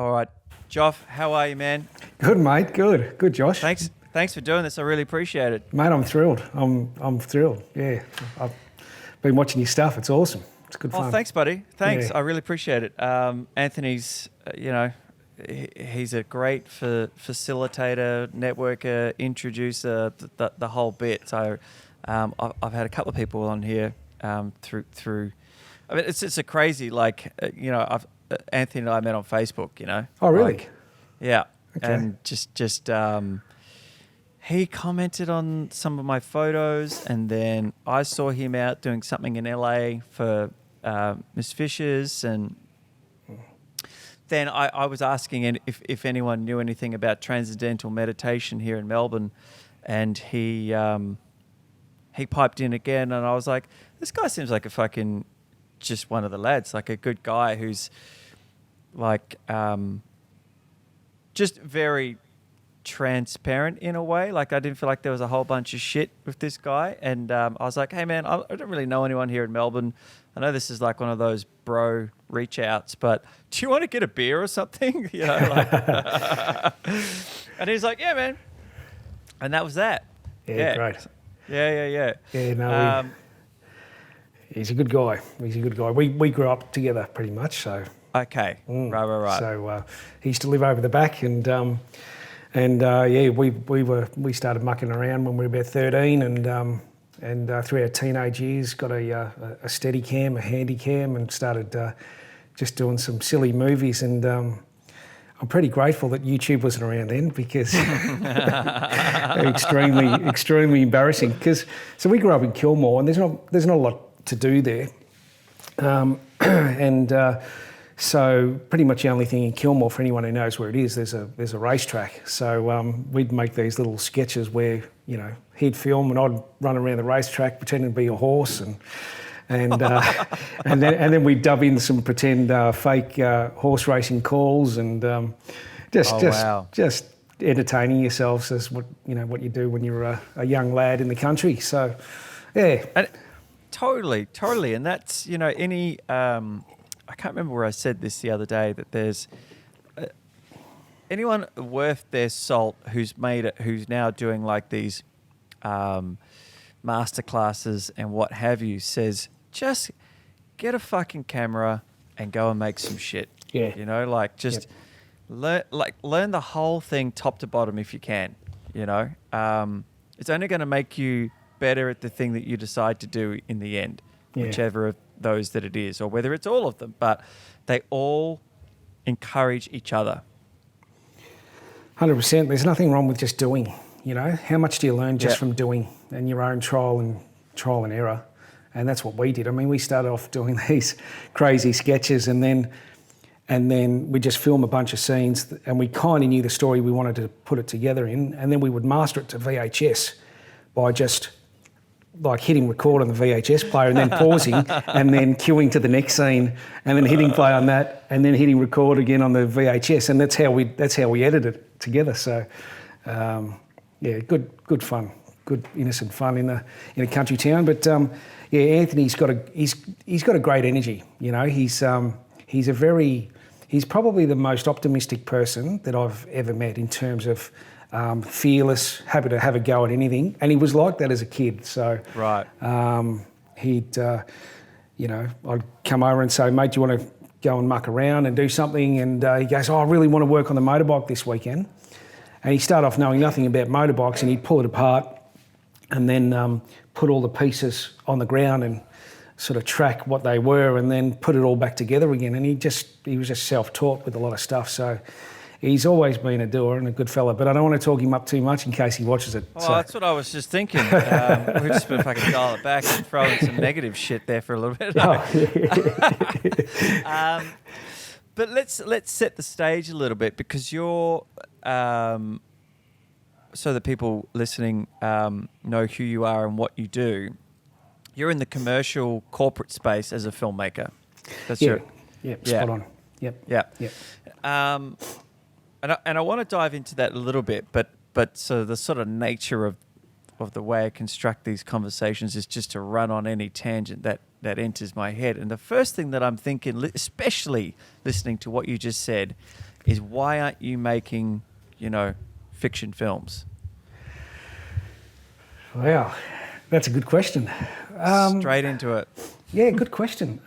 All right. Joff, how are you, man? Good, mate. Good. Good, Josh. Thanks for doing this. I really appreciate it. Mate, I'm thrilled. I'm thrilled. Yeah. I've been watching your stuff. It's awesome. It's good fun. Oh, thanks, buddy. Thanks. Yeah. I really appreciate it. Anthony's, he's a great facilitator, networker, introducer, the whole bit. So I've had a couple of people on here through. I mean, it's a crazy, Anthony and I met on Facebook, Oh, really? Yeah. Okay. And just he commented on some of my photos, and then I saw him out doing something in LA for Miss Fisher's, and then I was asking if anyone knew anything about transcendental meditation here in Melbourne, and he piped in again, and I was like, this guy seems like a fucking just one of the lads, like a good guy who's like just very transparent in a way. Like, I didn't feel like there was a whole bunch of shit with this guy, and I was like, hey man, I don't really know anyone here in Melbourne. I know this is like one of those bro reach outs, but do you want to get a beer or something? And he's like, yeah man, and that was that. Yeah, great. Yeah. Yeah, no, he's a good guy. He's a good guy. We grew up together pretty much, so. Okay, right. So he used to live over the back, and we started mucking around when we were about 13, and through our teenage years got a steady cam, a handy cam, and started just doing some silly movies. And I'm pretty grateful that YouTube wasn't around then, because extremely embarrassing. So we grew up in Kilmore, and there's not a lot to do there, so pretty much the only thing in Kilmore, for anyone who knows where it is, there's a racetrack. So we'd make these little sketches where, he'd film and I'd run around the racetrack pretending to be a horse, and then we'd dub in some pretend fake horse racing calls, and just entertaining yourselves as what you do when you're a young lad in the country. So yeah, and totally, and that's any. I can't remember where I said this the other day, that there's anyone worth their salt who's now doing like these master classes and what have you, says just get a fucking camera and go and make some shit. Yeah. Learn the whole thing top to bottom if you can. It's only going to make you better at the thing that you decide to do in the end, whichever of those that it is, or whether it's all of them, but they all encourage each other. 100%. There's nothing wrong with just doing. How much do you learn just from doing and your own trial and error? And that's what we did. I mean, we started off doing these crazy sketches, and then we just film a bunch of scenes, and we kind of knew the story we wanted to put it together in, and then we would master it to VHS by just like hitting record on the VHS player and then pausing and then queuing to the next scene and then hitting play on that and then hitting record again on the VHS, and that's how we edited it together. So good fun, good innocent fun in a country town. But Anthony's got a great energy. He's probably the most optimistic person that I've ever met in terms of fearless, happy to have a go at anything, and he was like that as a kid. So right, I'd come over and say, mate, do you want to go and muck around and do something? And he goes, I really want to work on the motorbike this weekend. And he started off knowing nothing about motorbikes, and he'd pull it apart and then put all the pieces on the ground and sort of track what they were, and then put it all back together again. And he was just self-taught with a lot of stuff. So he's always been a doer and a good fella, but I don't want to talk him up too much in case he watches it. Well, that's what I was just thinking. We're just going to fucking dial it back and throw in some negative shit there for a little bit. But let's set the stage a little bit, because you're, so that people listening know who you are and what you do. You're in the commercial corporate space as a filmmaker. That's spot on. Yep. And I want to dive into that a little bit, but so the sort of nature of the way I construct these conversations is just to run on any tangent that enters my head. And the first thing that I'm thinking, especially listening to what you just said, is why aren't you making, fiction films? Wow, that's a good question. Straight into it. Yeah, good question.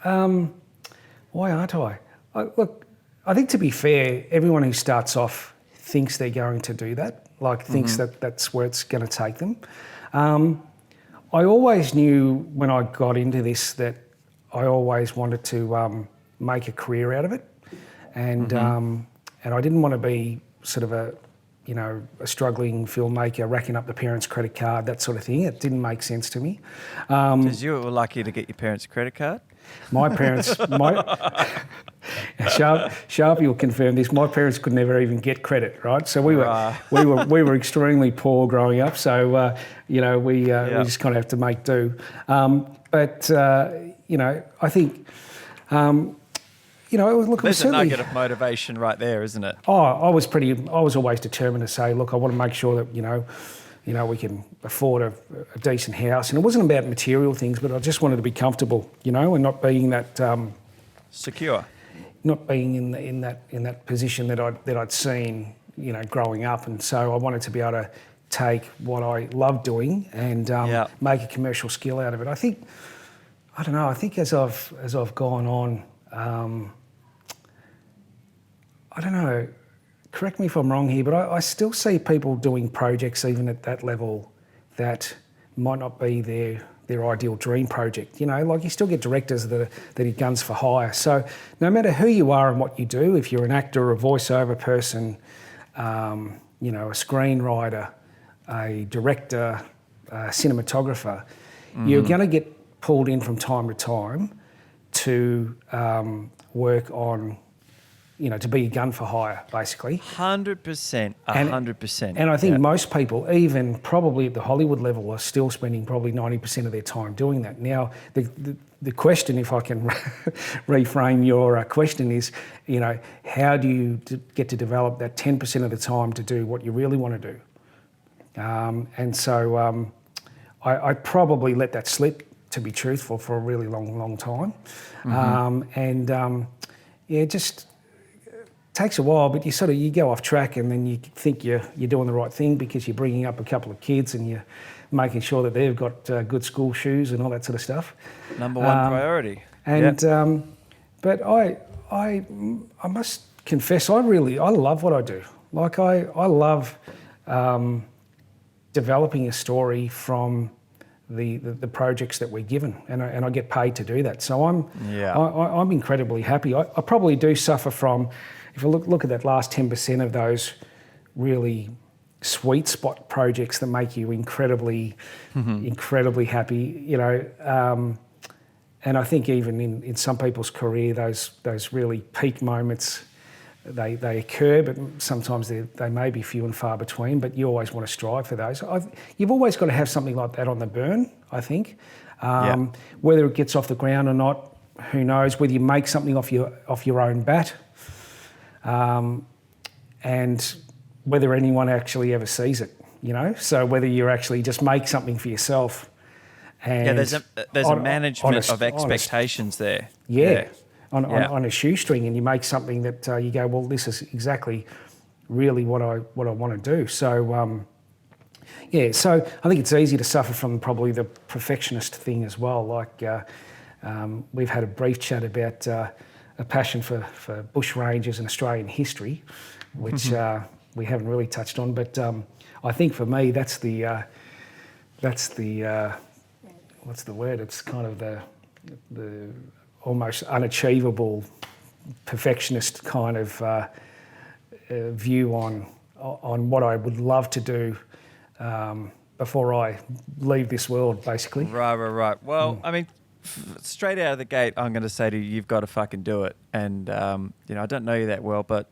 Why aren't I? Look, I think to be fair, everyone who starts off thinks they're going to do that, thinks that that's where it's going to take them. I always knew when I got into this that I always wanted to make a career out of it, and I didn't want to be sort of a struggling filmmaker racking up the parents' credit card, that sort of thing. It didn't make sense to me. Because you were lucky to get your parents' credit card? My parents, Sharpie will confirm this. My parents could never even get credit, right? So we were extremely poor growing up. So we just kind of have to make do. I think. Look, there's a nugget of motivation right there, isn't it? I was always determined to say, look, I want to make sure that, we can afford a decent house. And it wasn't about material things, but I just wanted to be comfortable, and not being that... secure. Not being in that position that I'd seen, growing up. And so I wanted to be able to take what I love doing and make a commercial skill out of it. I think as I've gone on... I don't know, correct me if I'm wrong here, but I still see people doing projects even at that level that might not be their ideal dream project. You still get directors that are guns for hire. So no matter who you are and what you do, if you're an actor, a voiceover person, a screenwriter, a director, a cinematographer, you're going to get pulled in from time to time to work on, to be a gun for hire, basically. 100%, 100%. And I think most people, even probably at the Hollywood level, are still spending probably 90% of their time doing that. Now, the question, if I can reframe your question, is, how do you get to develop that 10% of the time to do what you really want to do? I probably let that slip, to be truthful, for a really long time. It just takes a while, but you go off track, and then you think you're doing the right thing because you're bringing up a couple of kids and you're making sure that they've got good school shoes and all that sort of stuff. Number one priority. And but I must confess, I love what I do. I love developing a story from the projects that we're given, and I get paid to do that. So I'm incredibly happy. I probably do suffer from, if I look at that last 10% of those really sweet spot projects that make you incredibly happy, and I think even in some people's career, those really peak moments, they occur, but sometimes they may be few and far between, but you always want to strive for those. You've always got to have something like that on the burn, I think. Whether it gets off the ground or not, who knows? Whether you make something off your own bat, and whether anyone actually ever sees it, So whether you actually just make something for yourself. And there's a management of expectations there. Yeah. On a shoestring, and you make something that you go, well, this is exactly really what I want to do. So so I think it's easy to suffer from probably the perfectionist thing as well. We've had a brief chat about a passion for bush rangers and Australian history, which we haven't really touched on. But I think for me, that's the what's the word? It's kind of the almost unachievable perfectionist kind of view on what I would love to do before I leave this world, basically. Right. Well, I mean, straight out of the gate, I'm going to say to you, you've got to fucking do it. And, I don't know you that well, but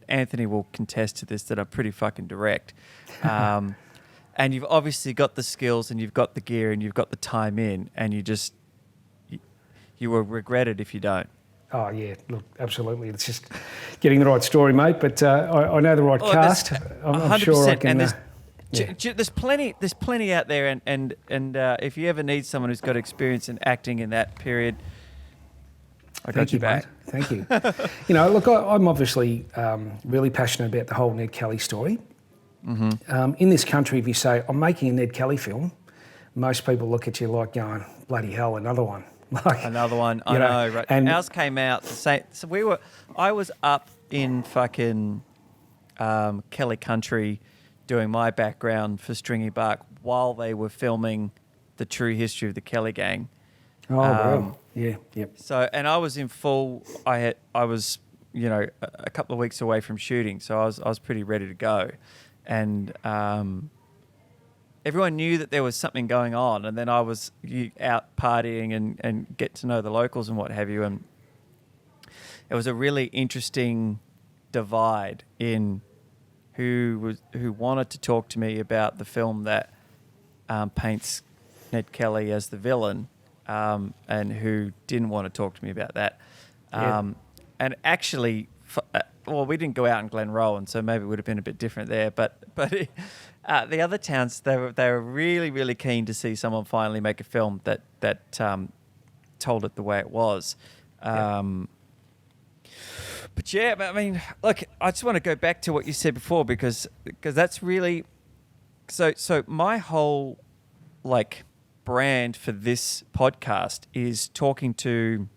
Anthony will contest to this that I'm pretty fucking direct. And you've obviously got the skills, and you've got the gear, and you've got the time in, and you will regret it if you don't. Oh, yeah, look, absolutely. It's just getting the right story, mate, but I know the right cast. I'm sure I can... Yeah. There's plenty out there, and if you ever need someone who's got experience in acting in that period, I got you back. Mate. Thank you. Look, I'm obviously really passionate about the whole Ned Kelly story. Mm-hmm. In this country, if you say, I'm making a Ned Kelly film, most people look at you like going, bloody hell, another one. Like, another one. I know, right? And ours came out the same. So I was up in fucking Kelly Country doing my background for Stringy Bark while they were filming the true history of the Kelly Gang. Oh, wow. Yeah, yep. So, and I was in full. I was, a couple of weeks away from shooting, so I was pretty ready to go, and everyone knew that there was something going on, and then I was out partying and get to know the locals and what have you, and it was a really interesting divide in who wanted to talk to me about the film that paints Ned Kelly as the villain, and who didn't want to talk to me about that. And actually, we didn't go out in Glenrowan, so maybe it would have been a bit different there. But the other towns, they were really, really keen to see someone finally make a film that told it the way it was. But yeah, I mean, look, I just want to go back to what you said before because that's really so my whole brand for this podcast is talking to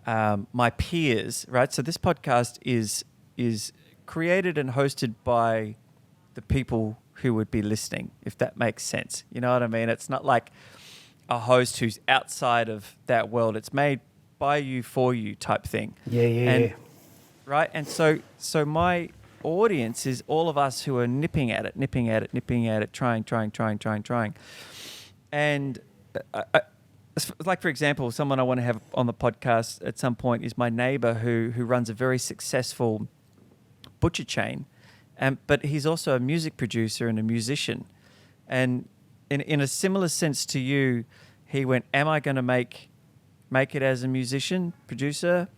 my peers, right? So this podcast is created and hosted by the people who would be listening, if that makes sense. You know what I mean? It's not like a host who's outside of that world. It's made by you for you type thing. Yeah. Right? And so my audience is all of us who are nipping at it, trying. And like, for example, someone I want to have on the podcast at some point is my neighbor who runs a very successful butcher chain. But he's also a music producer and a musician. And in a similar sense to you, he went, am I going to make it as a musician, producer?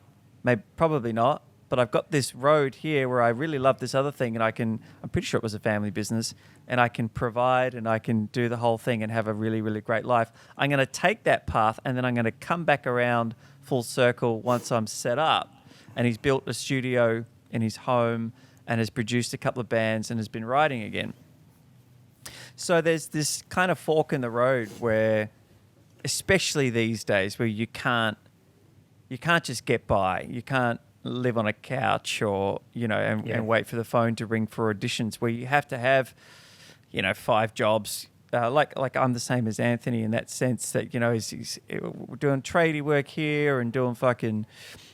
Maybe, probably not. But I've got this road here where I really love this other thing, and I'm pretty sure it was a family business, and I can provide and I can do the whole thing and have a really, really great life. I'm going to take that path, and then I'm going to come back around full circle once I'm set up. And he's built a studio in his home and has produced a couple of bands and has been writing again. So there's this kind of fork in the road where, especially these days, where you can't just get by. You can't live on a couch or, and wait for the phone to ring for auditions, where you have to have, 5 jobs. Like I'm the same as Anthony in that sense that, he's doing tradie work here and doing fucking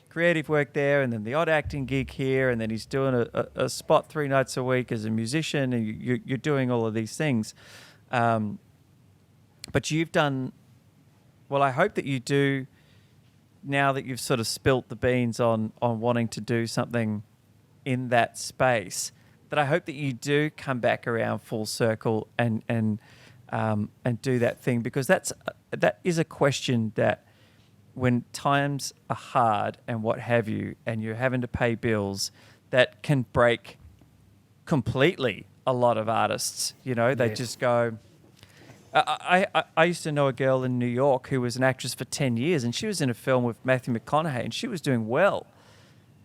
creative work there, and then the odd acting gig here, and then he's doing a spot 3 nights a week as a musician, and you're doing all of these things. But you've done, well, I hope that you do, now that you've sort of spilt the beans on wanting to do something in that space, that I hope that you do come back around full circle and do that thing, because that is a question that when times are hard and what have you, and you're having to pay bills, that can break completely a lot of artists. They just go. I used to know a girl in New York who was an actress for 10 years, and she was in a film with Matthew McConaughey, and she was doing well.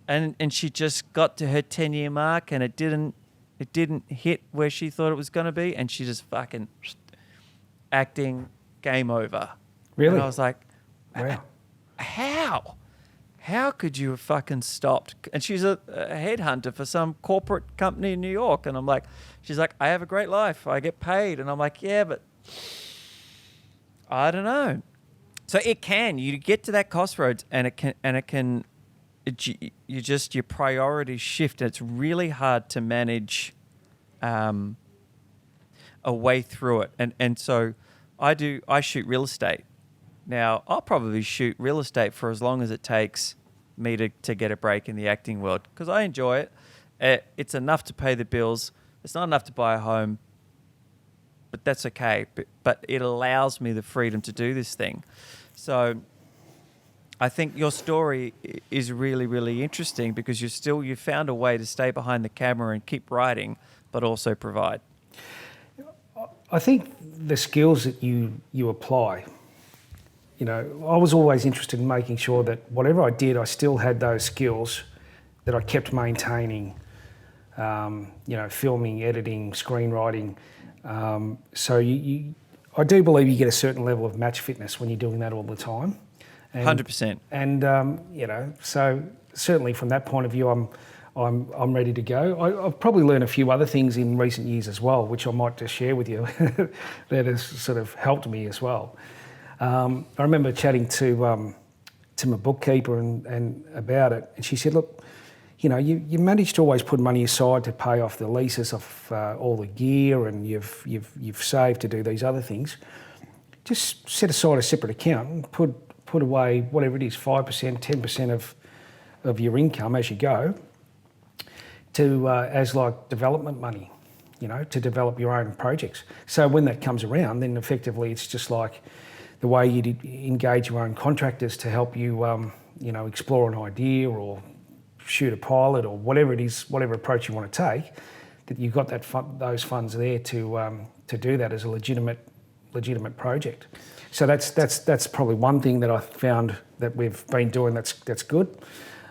And she just got to her 10-year mark, and it didn't hit where she thought it was going to be, and she just fucking acting, game over. Really? And I was like, wow. How could you have fucking stopped? And she's a headhunter for some corporate company in New York, and I'm like, she's like, I have a great life, I get paid, and I'm like, yeah, but I don't know. So you get to that crossroads, and your priorities shift. It's really hard to manage a way through it. And so I shoot real estate. Now, I'll probably shoot real estate for as long as it takes me to get a break in the acting world, because I enjoy it. It's enough to pay the bills. It's not enough to buy a home, but that's okay. But it allows me the freedom to do this thing. So I think your story is really, really interesting, because you found a way to stay behind the camera and keep writing, but also provide. I think the skills that you apply, you know, I was always interested in making sure that whatever I did, I still had those skills that I kept maintaining, you know, filming, editing, screenwriting. So I do believe you get a certain level of match fitness when you're doing that all the time. 100%. And you know, so certainly from that point of view, I'm ready to go. I've probably learned a few other things in recent years as well, which I might just share with you that has sort of helped me as well. I remember chatting to my bookkeeper and about it, and she said, "Look, you know, you managed to always put money aside to pay off the leases of all the gear, and you've saved to do these other things. Just set aside a separate account and put away whatever it is, 5%, 10% of your income as you go, to as like development money, you know, to develop your own projects. So when that comes around, then effectively it's just like the way you engage your own contractors to help you, you know, explore an idea or shoot a pilot or whatever it is, whatever approach you want to take, that you've got those funds there to do that as a legitimate project. So that's probably one thing that I found that we've been doing that's good.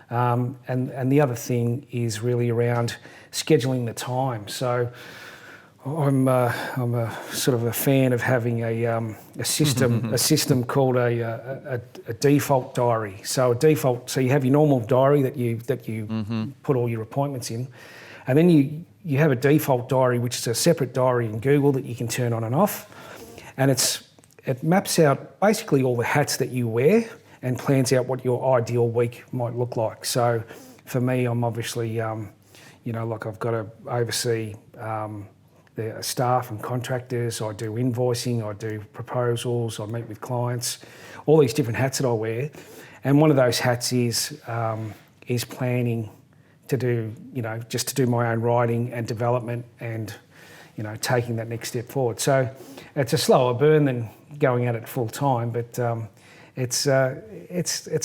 And the other thing is really around scheduling the time. So I'm a sort of a fan of having a system called a default diary. So so you have your normal diary that you put all your appointments in, and then you have a default diary which is a separate diary in Google that you can turn on and off, and it maps out basically all the hats that you wear and plans out what your ideal week might look like. So for me, I'm obviously, you know, like I've got to oversee the staff and contractors, I do invoicing, I do proposals, I meet with clients, all these different hats that I wear. And one of those hats is planning to do, you know, just to do my own writing and development and, you know, taking that next step forward. So it's a slower burn than going at it full time, but it's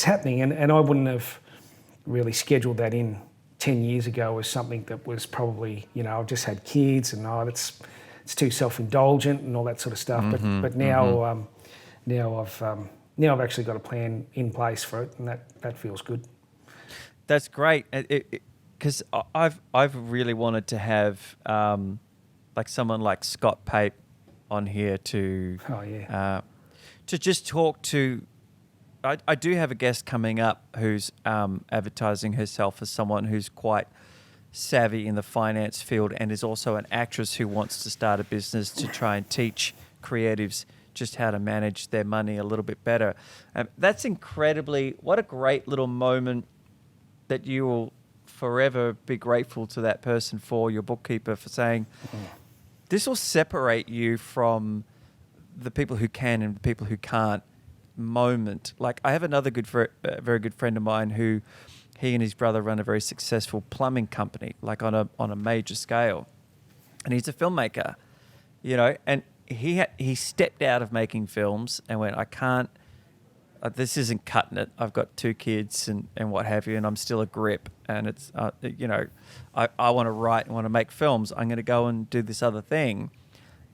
happening, and I wouldn't have really scheduled that in 10 years ago as something that was probably, you know, I've just had kids and it's too self-indulgent and all that sort of stuff. But now now I've actually got a plan in place for it, and that feels good. That's great, because I've really wanted to have like someone like Scott Pape on here to just talk to. I do have a guest coming up who's advertising herself as someone who's quite savvy in the finance field and is also an actress who wants to start a business to try and teach creatives just how to manage their money a little bit better. That's what a great little moment that you will forever be grateful to that person for, your bookkeeper, for saying, this will separate you from the people who can and the people who can't moment. Like, I have another very good friend of mine who he and his brother run a very successful plumbing company, like on a major scale, and he's a filmmaker, you know, and he stepped out of making films and went, I can't, this isn't cutting it. I've got 2 kids and what have you, and I'm still a grip, and it's you know, I want to write and want to make films. I'm going to go and do this other thing,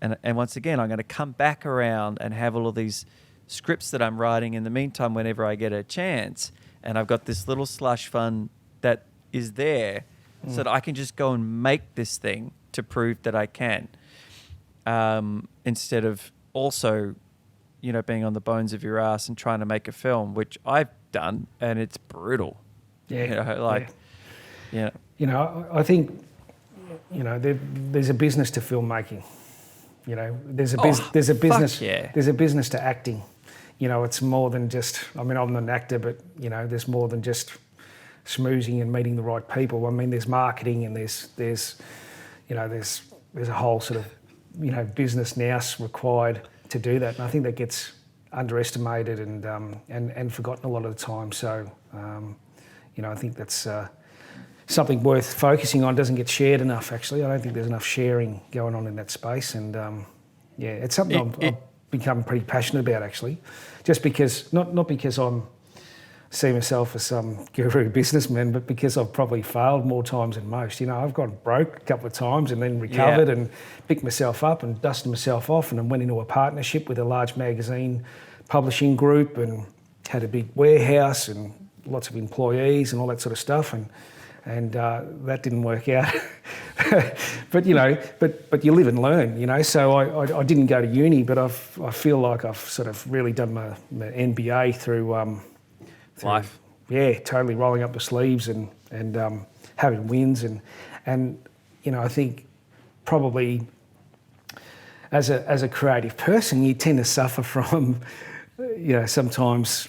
and once again I'm going to come back around and have all of these scripts that I'm writing in the meantime whenever I get a chance, and I've got this little slush fund that is there so that I can just go and make this thing to prove that I can, instead of also, you know, being on the bones of your ass and trying to make a film, which I've done, and it's brutal. Yeah, you know, like, yeah. You know, I think, you know, there's a business to filmmaking. You know, there's a business. Yeah. There's a business to acting. You know, it's more than just. I mean, I'm an actor, but you know, there's more than just schmoozing and meeting the right people. I mean, there's marketing and there's you know, there's a whole sort of, you know, business nous required to do that, and I think that gets underestimated and forgotten a lot of the time. So, you know, I think that's something worth focusing on. Doesn't get shared enough, actually. I don't think there's enough sharing going on in that space, and yeah, it's something I've become pretty passionate about, actually. Just because, not because I'm see myself as some guru businessman, but because I've probably failed more times than most. You know, I've gone broke a couple of times and then recovered and picked myself up and dusted myself off, and then went into a partnership with a large magazine publishing group and had a big warehouse and lots of employees and all that sort of stuff, and that didn't work out. But you know, but you live and learn, you know. So I didn't go to uni, but I feel like I've sort of really done my MBA through life. Yeah, totally rolling up the sleeves and having wins and you know, I think probably as a creative person, you tend to suffer from, you know, sometimes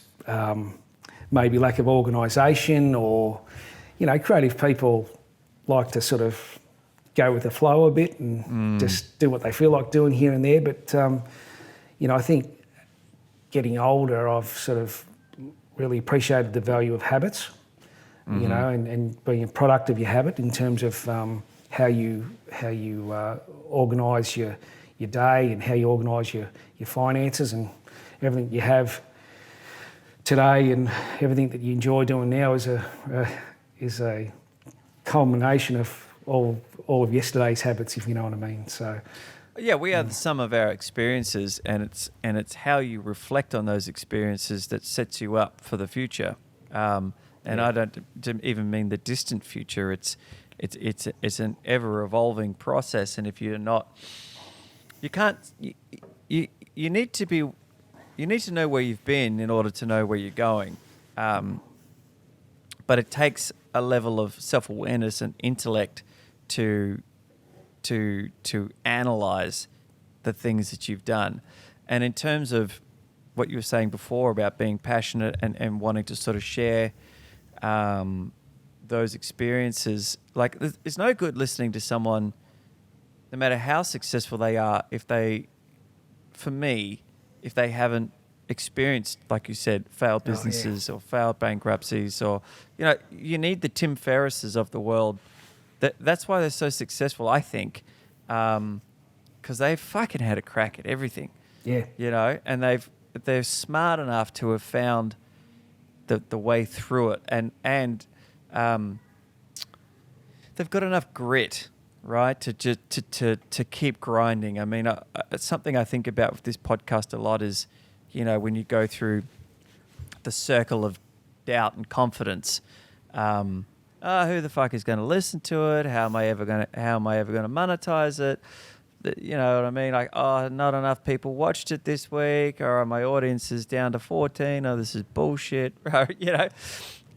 maybe lack of organisation, or, you know, creative people like to sort of go with the flow a bit and just do what they feel like doing here and there. But, you know, I think getting older, I've sort of really appreciated the value of habits, you know, and being a product of your habit in terms of how you organise your day and how you organise your finances and everything you have today and everything that you enjoy doing now is a culmination of all of yesterday's habits, if you know what I mean. So yeah, we are the sum of our experiences, and it's how you reflect on those experiences that sets you up for the future. And I don't even mean the distant future. It's an ever evolving process, and if you're not, you need to know where you've been in order to know where you're going. But it takes a level of self-awareness and intellect to analyze the things that you've done. And in terms of what you were saying before about being passionate and wanting to sort of share those experiences, like, it's no good listening to someone, no matter how successful they are, if they haven't experienced, like you said, failed businesses or failed bankruptcies, or, you know, you need the Tim Ferrisses of the world. That's why they're so successful, I think, because they've fucking had a crack at everything. Yeah. You know, and they're smart enough to have found the way through it, and they've got enough grit, right, to keep grinding. I mean, it's something I think about with this podcast a lot is, you know, when you go through the circle of doubt and confidence, who the fuck is going to listen to it? How am I ever going to monetize it? You know what I mean? Like, oh, not enough people watched it this week, or my audience is down to 14. Oh, this is bullshit, right? You know,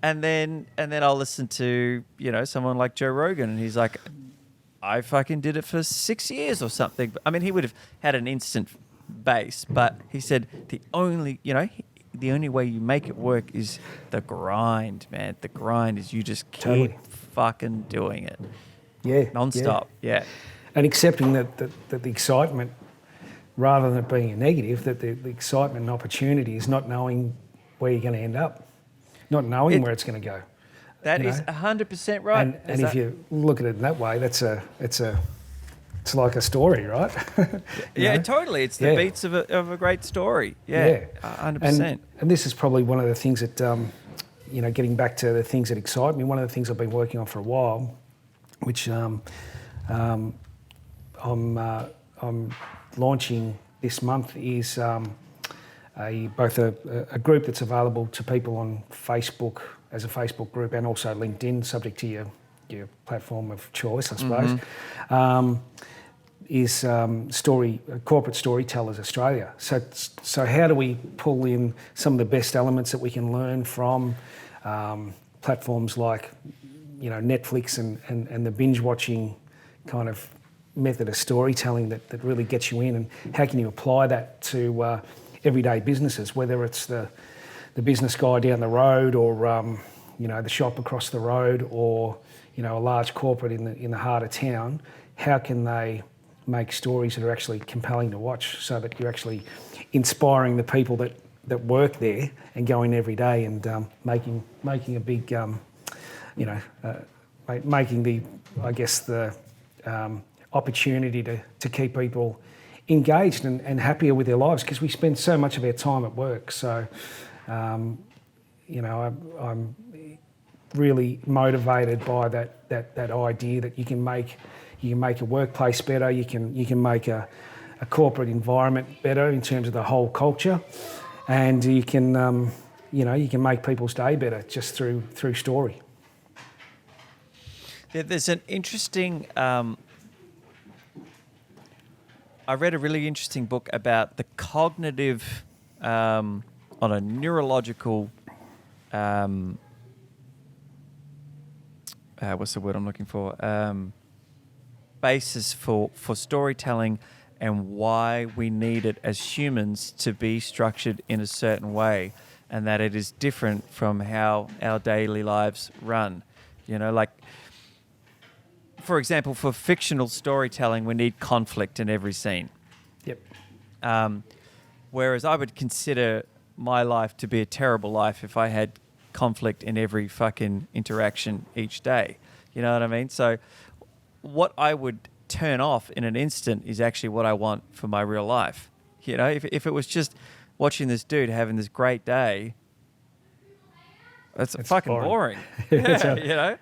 and then I'll listen to, you know, someone like Joe Rogan, and he's like, I fucking did it for 6 years or something. I mean, he would have had an instant base, but he said the only way you make it work is the grind, man. The grind is you just keep fucking doing it. Yeah. Non-stop. Yeah. And accepting that the excitement, rather than it being a negative, that the excitement and opportunity is not knowing where you're going to end up, not knowing where it's going to go. That is 100% right. And if you look at it in that way, it's like a story, right? Yeah, totally. It's the beats of a great story. Yeah, 100%. And this is probably one of the things that, you know, getting back to the things that excite me, one of the things I've been working on for a while, which I'm launching this month, is both a group that's available to people on Facebook as a Facebook group, and also LinkedIn, subject to your platform of choice, I suppose. Is Corporate Storytellers Australia. So how do we pull in some of the best elements that we can learn from platforms like, you know, Netflix and the binge watching kind of method of storytelling that really gets you in, and how can you apply that to everyday businesses, whether it's the business guy down the road, or you know, the shop across the road, or, you know, a large corporate in the heart of town. How can they make stories that are actually compelling to watch, so that you're actually inspiring the people that work there and go in every day and making a big, you know, making the opportunity to keep people engaged and happier with their lives, because we spend so much of our time at work. So I'm really motivated by that idea that you can make a workplace better, you can make a corporate environment better in terms of the whole culture, and you can make people's day better just through story. Yeah, there's an interesting. I read a really interesting book about the cognitive, on a neurological. What's the word I'm looking for? Basis for storytelling, and why we need it as humans to be structured in a certain way, and that it is different from how our daily lives run. Like, for example, for fictional storytelling, we need conflict in every scene. Yep. Whereas I would consider my life to be a terrible life if I had conflict in every fucking interaction each day. You know what I mean? So what I would turn off in an instant is actually what I want for my real life. If it was just watching this dude having this great day, it's fucking boring. Yeah.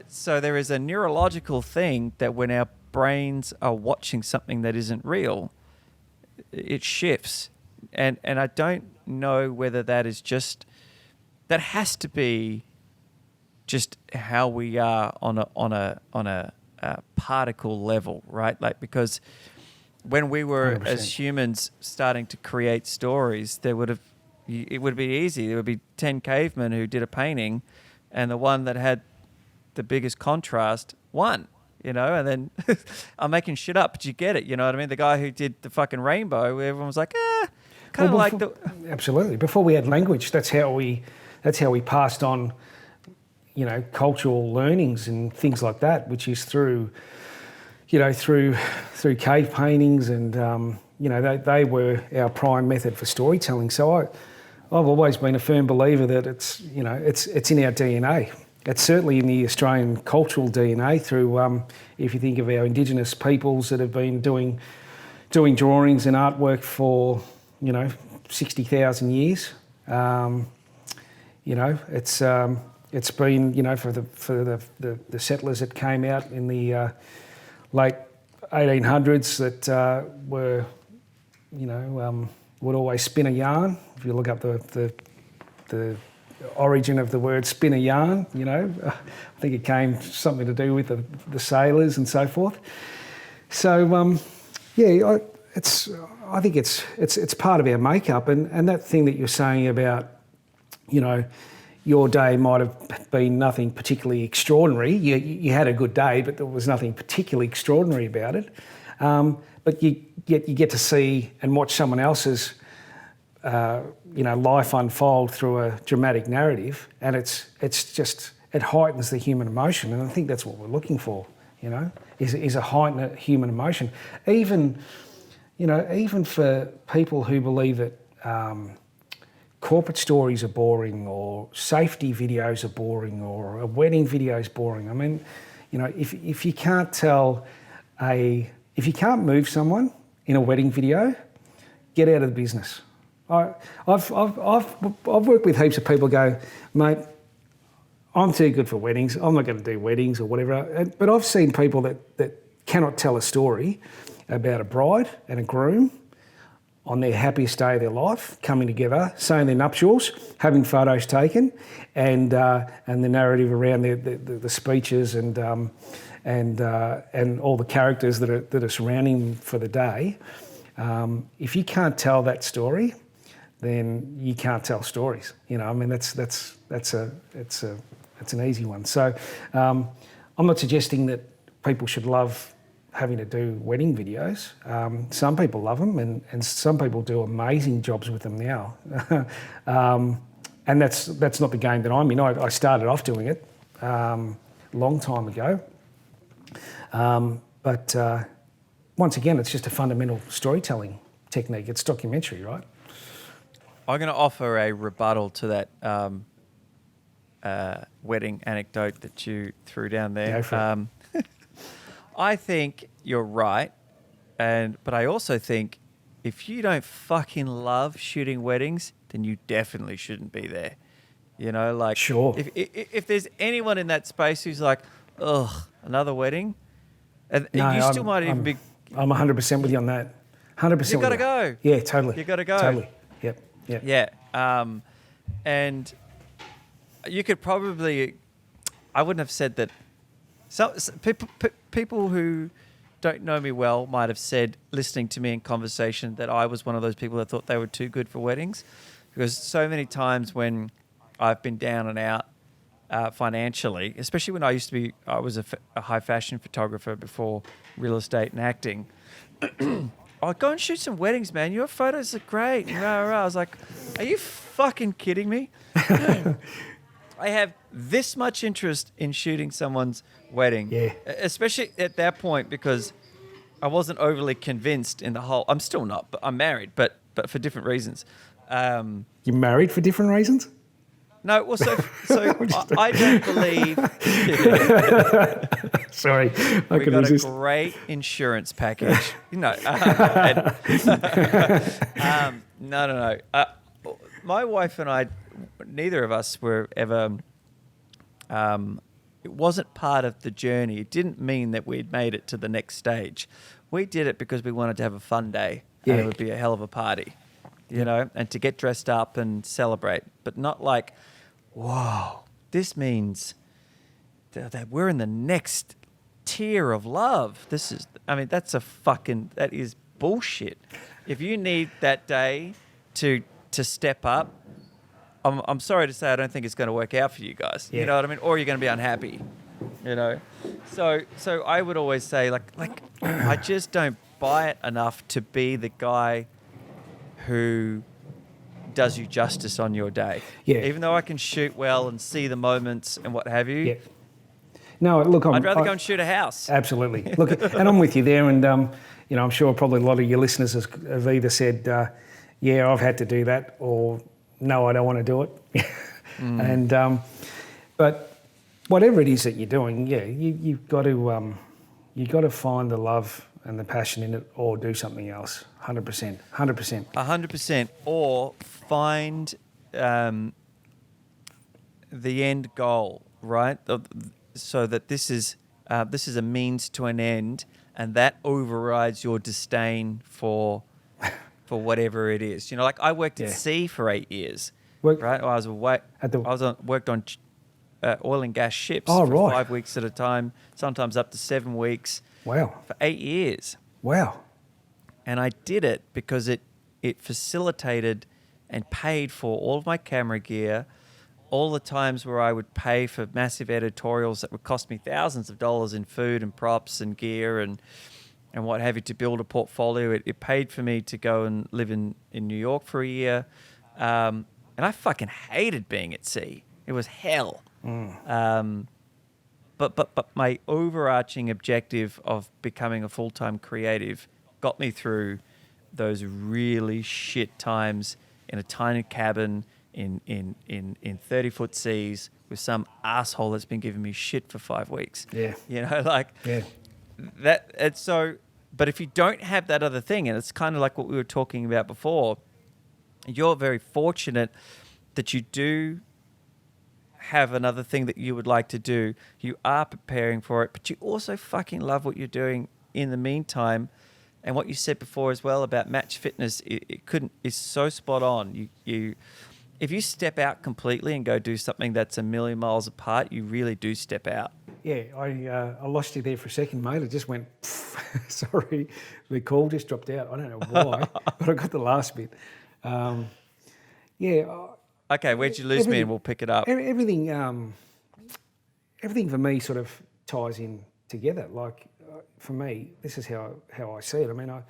So there is a neurological thing that when our brains are watching something that isn't real, it shifts. And I don't know whether that is just, that has to be just how we are on a particle level, right? Like, because when we were 100%. as humans starting to create stories, it would be easy. There would be 10 cavemen who did a painting, and the one that had the biggest contrast won, and then I'm making shit up, but you get it, you know what I mean? The guy who did the fucking rainbow, everyone was like, kind of like the... Absolutely. Before we had language, that's how we passed on, cultural learnings and things like that, which is through cave paintings, and they were our prime method for storytelling. So I've always been a firm believer that it's in our DNA. It's certainly in the Australian cultural DNA through, if you think of our Indigenous peoples that have been doing drawings and artwork for 60,000 years. It's been for the settlers that came out in the late 1800s that would always spin a yarn. If you look up the origin of the word spin a yarn, I think it came something to do with the sailors and so forth. So I think it's part of our makeup, and that thing that you're saying about, your day might have been nothing particularly extraordinary. You had a good day, but there was nothing particularly extraordinary about it. But you get to see and watch someone else's life unfold through a dramatic narrative, and it heightens the human emotion, and I think that's what we're looking for. Is a heightened human emotion, even for people who believe that corporate stories are boring, or safety videos are boring, or a wedding video is boring. I mean, if you can't if you can't move someone in a wedding video, get out of the business. I've worked with heaps of people who go, mate, I'm too good for weddings. I'm not going to do weddings or whatever. But I've seen people that cannot tell a story about a bride and a groom on their happiest day of their life, coming together, saying their nuptials, having photos taken, and the narrative around the speeches and all the characters that are surrounding them for the day. If you can't tell that story, then you can't tell stories. I mean, it's an easy one. So I'm not suggesting that people should love having to do wedding videos. Some people love them, and some people do amazing jobs with them now. And that's not the game that I'm in. I started off doing it long time ago. But once again, it's just a fundamental storytelling technique. It's documentary, right? I'm going to offer a rebuttal to that wedding anecdote that you threw down there. Go for it. I think you're right, but I also think if you don't fucking love shooting weddings, then you definitely shouldn't be there. You know, like Sure. if there's anyone in that space who's like, ugh, another wedding, and No, you still might even be. I'm 100% with you on that. 100%. You got to with go. Yeah, totally. You got to go. Totally. Yep. Yep. Yeah. And you could probably, I wouldn't have said that. Some people who don't know me well might have said, listening to me in conversation, that I was one of those people that thought they were too good for weddings, because so many times when I've been down and out financially, especially when I was a high fashion photographer before real estate and acting. Oh, go and shoot some weddings, man. Your photos are great. I was like, are you fucking kidding me? I have this much interest in shooting someone's wedding. Yeah. Especially at that point, because I wasn't overly convinced in the whole... I'm still not, but I'm married, but for different reasons. You're married for different reasons? No, well, so I don't believe... Sorry, I We can got resist. a great insurance package. No. No. My wife and I, neither of us were ever... it wasn't part of the journey. It didn't mean that we'd made it to the next stage. We did it because we wanted to have a fun day. Yeah. And it would be a hell of a party, you know, and to get dressed up and celebrate. But not like, whoa, this means that we're in the next tier of love. That is bullshit. If you need that day to step up, I'm sorry to say I don't think it's going to work out for you guys. Yeah. You know what I mean? Or you're going to be unhappy, you know? So I would always say, like I just don't buy it enough to be the guy who does you justice on your day. Yeah. Even though I can shoot well and see the moments and what have you, Yeah. No, look, I'd rather go and shoot a house. Absolutely. Look, and I'm with you there, and I'm sure probably a lot of your listeners have either said, "Yeah, I've had to do that," or "No, I don't want to do it." And but whatever it is that you're doing, yeah, you've got to find the love and the passion in it, or do something else. 100%. 100%, or find the end goal, right? So that this is a means to an end, and that overrides your disdain for whatever it is. You know, like I worked at sea for 8 years, right? I worked on oil and gas ships for 5 weeks at a time, sometimes up to 7 weeks. Wow. For 8 years. Wow. And I did it because it facilitated and paid for all of my camera gear, all the times where I would pay for massive editorials that would cost me thousands of dollars in food and props and gear and what have you to build a portfolio. It paid for me to go and live in New York for a year. And I fucking hated being at sea. It was hell. But my overarching objective of becoming a full-time creative got me through those really shit times in a tiny cabin in 30-foot seas with some asshole that's been giving me shit for 5 weeks. Yeah. You know, like that. It's so. But if you don't have that other thing, and it's kind of like what we were talking about before, you're very fortunate that you do have another thing that you would like to do. You are preparing for it, but you also fucking love what you're doing in the meantime. And what you said before as well about match fitness, is so spot on. If you step out completely and go do something that's a million miles apart, you really do step out. Yeah, I lost you there for a second, mate. I just went, sorry, the call just dropped out. I don't know why, but I got the last bit. Okay, where'd you lose me, and we'll pick it up. Everything for me sort of ties in together. Like for me, this is how I see it. I mean, I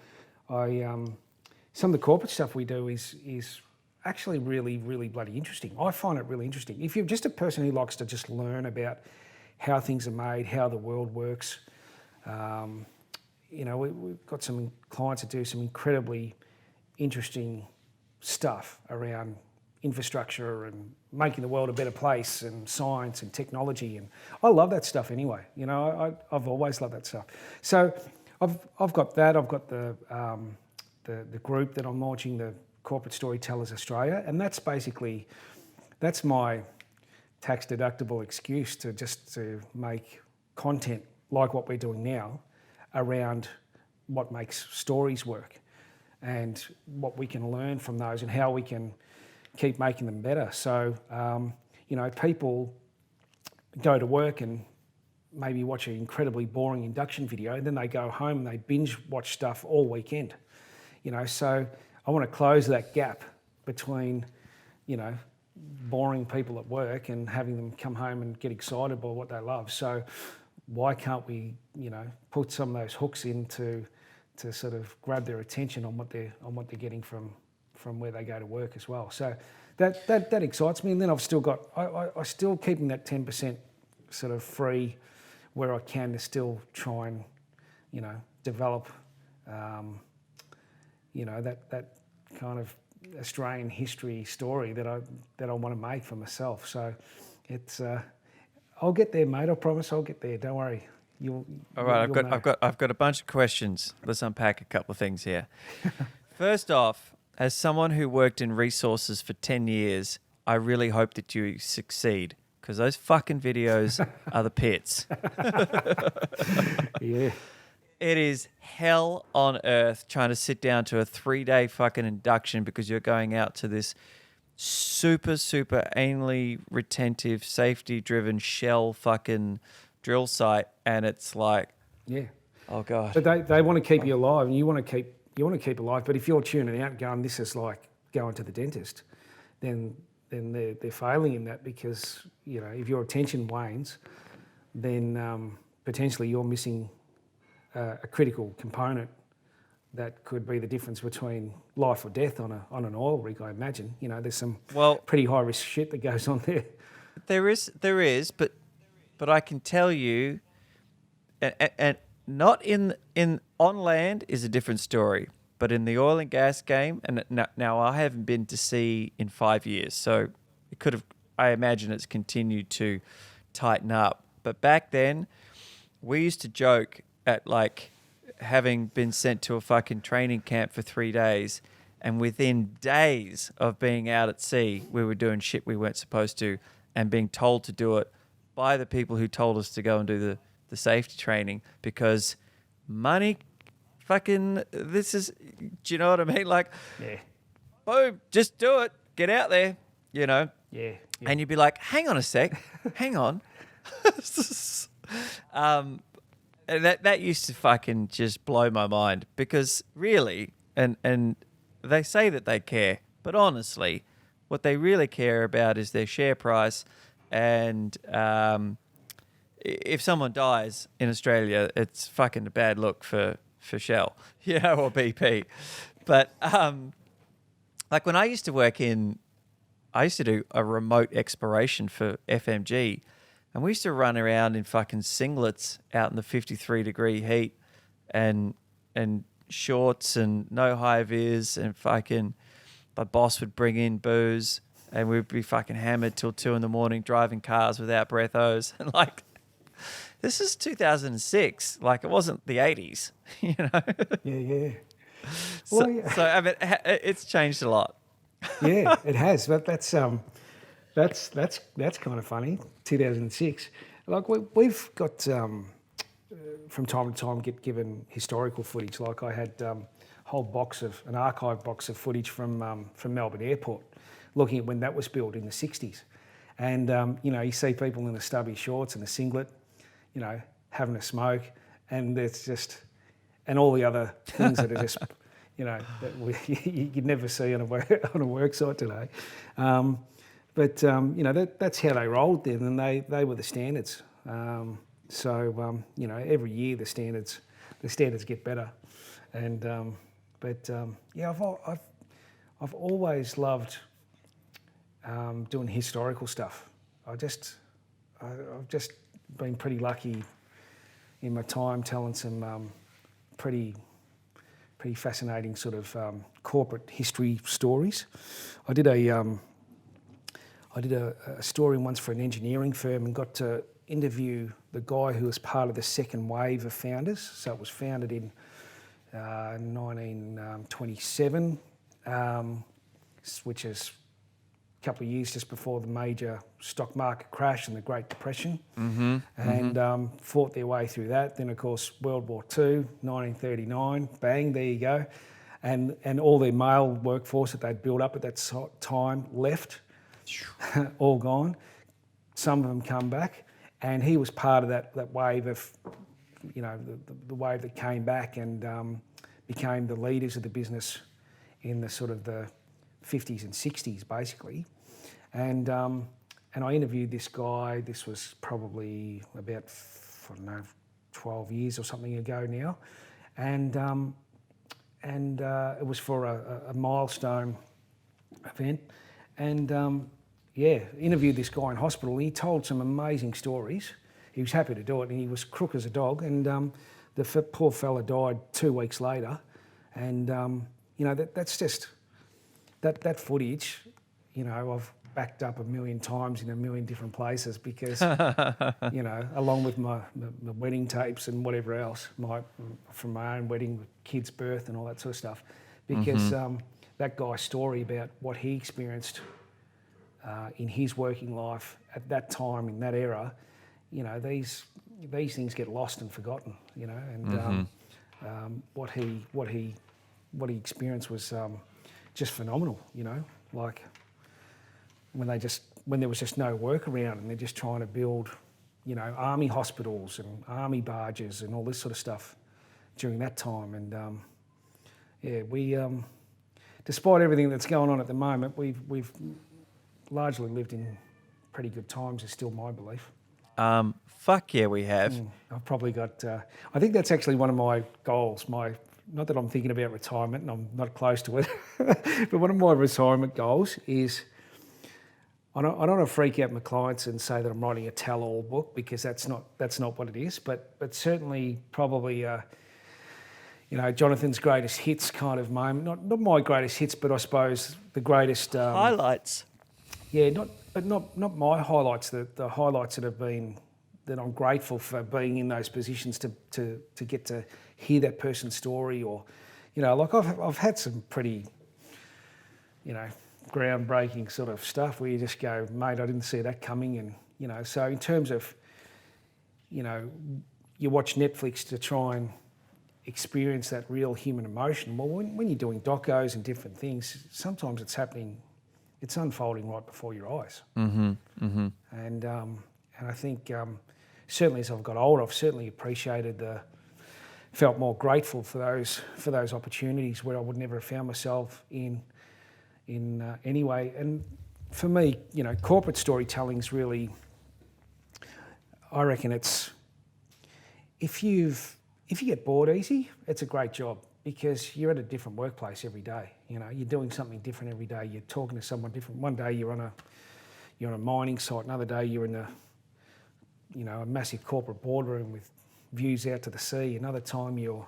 some of the corporate stuff we do is actually really, really bloody interesting. I find it really interesting. If you're just a person who likes to just learn about how things are made, how the world works, we've got some clients that do some incredibly interesting stuff around infrastructure and making the world a better place and science and technology, and I love that stuff anyway. You know, I've always loved that stuff. So I've got that. I've got the group that I'm launching, the Corporate Storytellers Australia, and that's my tax deductible excuse to make content like what we're doing now around what makes stories work and what we can learn from those and how we can keep making them better. So, people go to work and maybe watch an incredibly boring induction video, and then they go home and they binge watch stuff all weekend. So I want to close that gap between, boring people at work and having them come home and get excited by what they love. So why can't we, put some of those hooks in to sort of grab their attention on what they're getting from where they go to work as well. So that excites me. And then I've still got I still keeping that 10% sort of free where I can to still try and develop that kind of Australian history story that I want to make for myself. So it's I'll get there, mate. I promise I'll get there. Don't worry. All right, I've got a bunch of questions. Let's unpack a couple of things here. First off, as someone who worked in resources for 10 years, I really hope that you succeed because those fucking videos are the pits. Yeah. It is hell on earth trying to sit down to a 3-day fucking induction because you're going out to this super, super anally retentive, safety-driven shell fucking drill site, and it's like, yeah, oh god. But they want to keep you alive, and you want to keep alive. But if you're tuning out, going, this is like going to the dentist, then they're failing in that because if your attention wanes, then potentially you're missing a critical component that could be the difference between life or death on an oil rig. I imagine there's some pretty high risk shit that goes on there. There is, but I can tell you, and not in on land is a different story, but in the oil and gas game, and now I haven't been to sea in 5 years, so it could have. I imagine it's continued to tighten up. But back then, we used to joke at like having been sent to a fucking training camp for 3 days, and within days of being out at sea, we were doing shit we weren't supposed to, and being told to do it by the people who told us to go and do the safety training because money fucking this is, do you know what I mean? Like, yeah, boom, just do it, get out there, Yeah. And you'd be like, hang on a sec, hang on. And that used to fucking just blow my mind because really, and they say that they care, but honestly, what they really care about is their share price. And if someone dies in Australia, it's fucking a bad look for Shell, or BP. But like when I used to do a remote exploration for FMG, and we used to run around in fucking singlets out in the 53-degree heat and shorts and no high vis, and fucking my boss would bring in booze. And we'd be fucking hammered till 2 a.m, driving cars without breathos. And like, this is 2006. Like, it wasn't the 80s, Yeah. So I mean, it's changed a lot. Yeah, it has. But that's kind of funny. 2006. Like we've got from time to time get given historical footage. Like I had an archive box of footage from Melbourne Airport, looking at when that was built in the 60s. And, you see people in the stubby shorts and a singlet, having a smoke. And it's just, and all the other things that are just, that you'd never see on a work site today. That's how they rolled then, and they were the standards. Every year the standards get better. And, I've always loved doing historical stuff. I've just been pretty lucky in my time telling some pretty fascinating sort of corporate history stories. I did a story once for an engineering firm and got to interview the guy who was part of the second wave of founders. So it was founded in 1927, which is couple of years just before the major stock market crash and the Great Depression, fought their way through that. Then, of course, World War II, 1939, bang, there you go. And all their male workforce that they'd built up at that time left, all gone. Some of them come back, and he was part of that wave of, the wave that came back and became the leaders of the business in the sort of the 50s and 60s, basically. And I interviewed this guy. This was probably about, 12 years or something ago now. And it was for a milestone event. And interviewed this guy in hospital. And he told some amazing stories. He was happy to do it, and he was crook as a dog. And the poor fella died 2 weeks later. And that's just that footage. I've backed up 1,000,000 times in 1,000,000 different places because, along with my wedding tapes and whatever else, from my own wedding, kid's birth and all that sort of stuff, because that guy's story about what he experienced in his working life at that time, in that era, these things get lost and forgotten, and what he experienced was just phenomenal, like when there was just no work around and they're just trying to build, army hospitals and army barges and all this sort of stuff during that time. And we, despite everything that's going on at the moment, we've largely lived in pretty good times, is still my belief. Fuck yeah, we have. I've probably got, I think that's actually one of my goals. Not that I'm thinking about retirement, and I'm not close to it, but one of my retirement goals is, I don't want to freak out my clients and say that I'm writing a tell-all book, because that's not what it is. But certainly, probably, Jonathan's greatest hits kind of moment. Not my greatest hits, but I suppose the greatest highlights. Yeah, not my highlights. The highlights that I'm grateful for being in those positions to get to hear that person's story, or, like I've had some pretty, groundbreaking sort of stuff where you just go, mate, I didn't see that coming. And, so in terms of, you watch Netflix to try and experience that real human emotion. Well, when you're doing docos and different things, sometimes it's unfolding right before your eyes. And I think certainly as I've got older, I've certainly felt more grateful for those opportunities where I would never have found myself in anyway. And for me, corporate storytelling's really, I reckon it's, if you get bored easy, it's a great job, because you're at a different workplace every day. You're doing something different every day. You're talking to someone different. One day you're on a mining site. Another day you're in a massive corporate boardroom with views out to the sea. Another time you're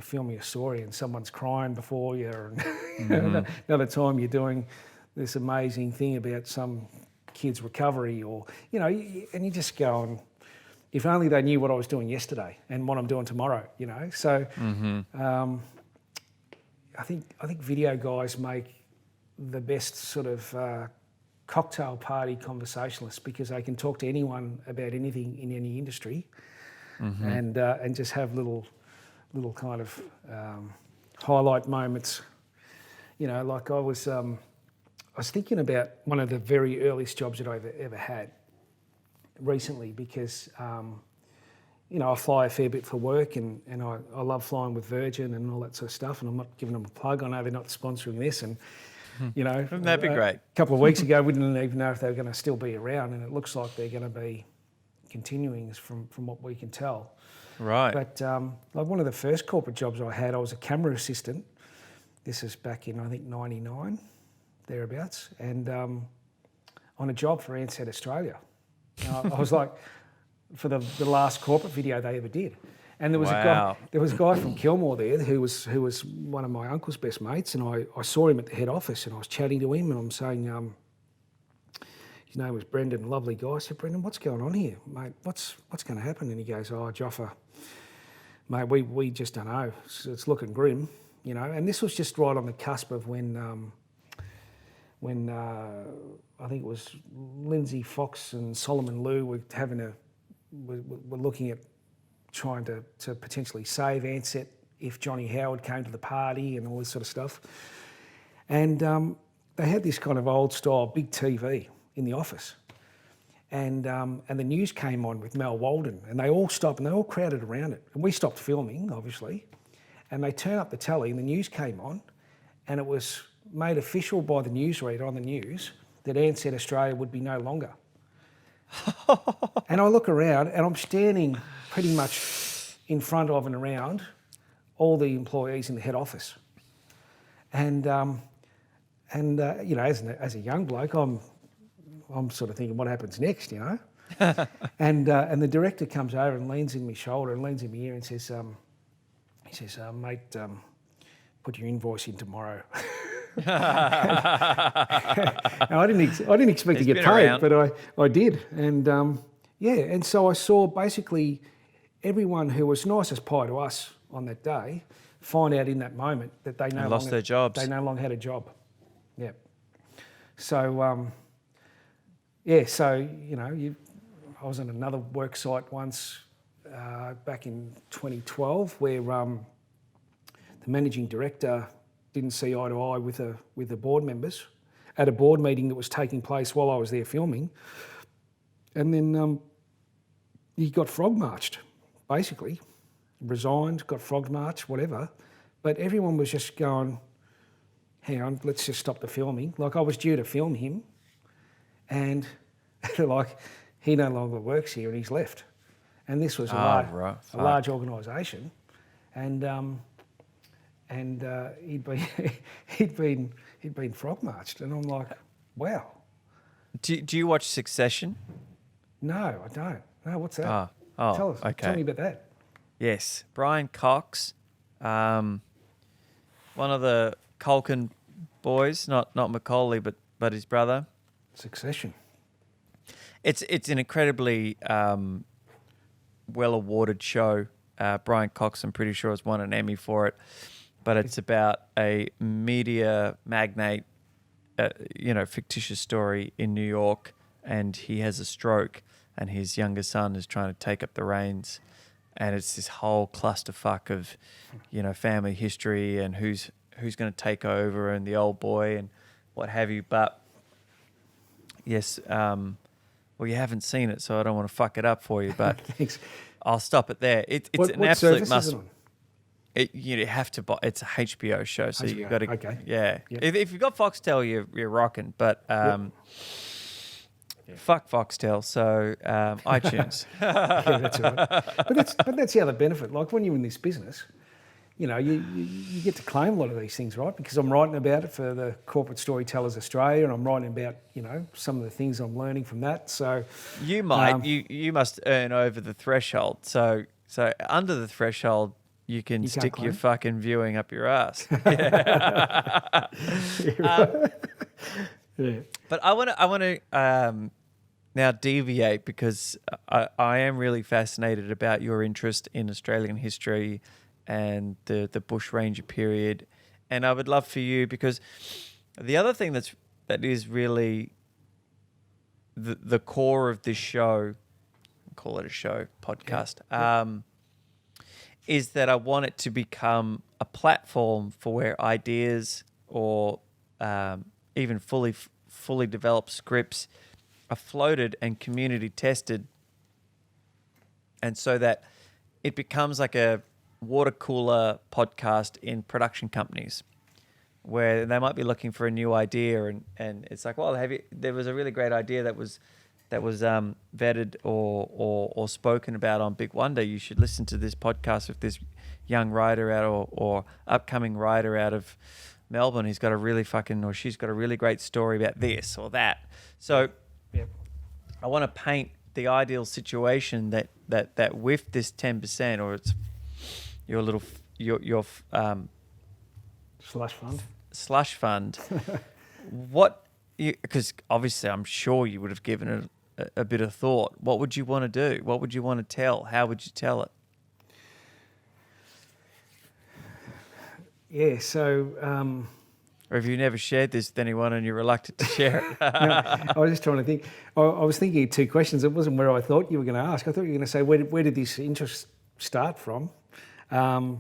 filming a story and someone's crying before you. And another time you're doing this amazing thing about some kid's recovery, or and you just go on. If only they knew what I was doing yesterday and what I'm doing tomorrow, So I think video guys make the best sort of cocktail party conversationalists, because they can talk to anyone about anything in any industry, and just have little kind of highlight moments. Like I was thinking about one of the very earliest jobs that I've ever had recently, because I fly a fair bit for work, and I love flying with Virgin and all that sort of stuff, and I'm not giving them a plug. I know they're not sponsoring this, and wouldn't that be great? A couple of weeks ago, we didn't even know if they were going to still be around, and it looks like they're going to be continuing from what we can tell. Right. But like one of the first corporate jobs I had, I was a camera assistant. This is back in, I think, 99, thereabouts, and on a job for Ansett Australia. I was like, for the last corporate video they ever did. And there was a guy from Kilmore there who was one of my uncle's best mates, and I saw him at the head office, and I was chatting to him, and I'm saying, his name was Brendan, lovely guy. I said, Brendan, what's going on here, mate? What's going to happen? And he goes, oh, Joffa, mate, we just don't know. It's looking grim, And this was just right on the cusp of when when I think it was Lindsay Fox and Solomon Lew were looking at trying to potentially save Ansett if Johnny Howard came to the party and all this sort of stuff. And they had this kind of old style big TV in the office. And the news came on with Mal Walden, and they all stopped and they all crowded around it. And we stopped filming, obviously, and they turned up the telly and the news came on, and it was made official by the newsreader on the news that Ansett Australia would be no longer. And I look around and I'm standing pretty much in front of and around all the employees in the head office. And you know, as a young bloke, I'm sort of thinking, what happens next, you know? And the director comes over and leans in my shoulder and leans in my ear and says, mate, put your invoice in tomorrow. Now, I didn't expect to get paid, around. but I did. And and so I saw basically everyone who was nice as pie to us on that day find out in that moment that they lost their jobs. They no longer had a job. Yeah. So so you know, I was on another work site once back in 2012 where the managing director didn't see eye to eye with the board members at a board meeting that was taking place while I was there filming, and then he got frog marched, basically, resigned, got frog marched, whatever. But everyone was just going, hang on, let's just stop the filming. Like I was due to film him, and they're like, he no longer works here and he's left. And this was a large organisation, and he'd been frog marched, and I'm like, wow. Do you watch Succession? No, I don't. No, what's that? Tell me about that. Yes, Brian Cox, one of the Culkin boys, not Macaulay, but his brother. Succession. It's an incredibly well awarded show. Brian Cox, I'm pretty sure, has won an Emmy for it. But it's about a media magnate, fictitious story in New York, and he has a stroke, and his younger son is trying to take up the reins, and it's this whole clusterfuck of, family history and who's going to take over and the old boy and what have you. But yes, well, you haven't seen it, so I don't want to fuck it up for you, but Thanks. I'll stop it there. It's an what absolute service must. is it on? You have to buy. It's a HBO show, so HBO, you've got to. okay. Yeah. Yep. If you've got Foxtel, you're rocking. But fuck Foxtel. So iTunes. Yeah, that's all right. But that's the other benefit. Like when you're in this business, you get to claim a lot of these things, right? Because I'm writing about it for the Corporate Storytellers Australia, and I'm writing about some of the things I'm learning from that. So you might you must earn over the threshold. So under the threshold, you can stick your fucking viewing up your ass. Yeah. Yeah. But I want to now deviate because I am really fascinated about your interest in Australian history and the bushranger period, and I would love for you, because the other thing that is really the core of this show, call it a show podcast. Is that I want it to become a platform for where ideas or even fully developed scripts are floated and community tested, and so that it becomes like a water cooler podcast in production companies where they might be looking for a new idea, and it's like, well, there was a really great idea that was vetted or spoken about on Big Wonder. You should listen to this podcast with this young writer out or upcoming writer out of Melbourne. He's got a really she's got a really great story about this or that. So I want to paint the ideal situation that with this 10%, or it's your little your slush fund, because obviously I'm sure you would have given it a bit of thought. What would you want to do? What would you want to tell? How would you tell it? Yeah, so Or have you never shared this with anyone and you're reluctant to share it? No, I was just trying to think. I was thinking of two questions. It wasn't where I thought you were going to ask. I thought you were going to say, where did this interest start from? But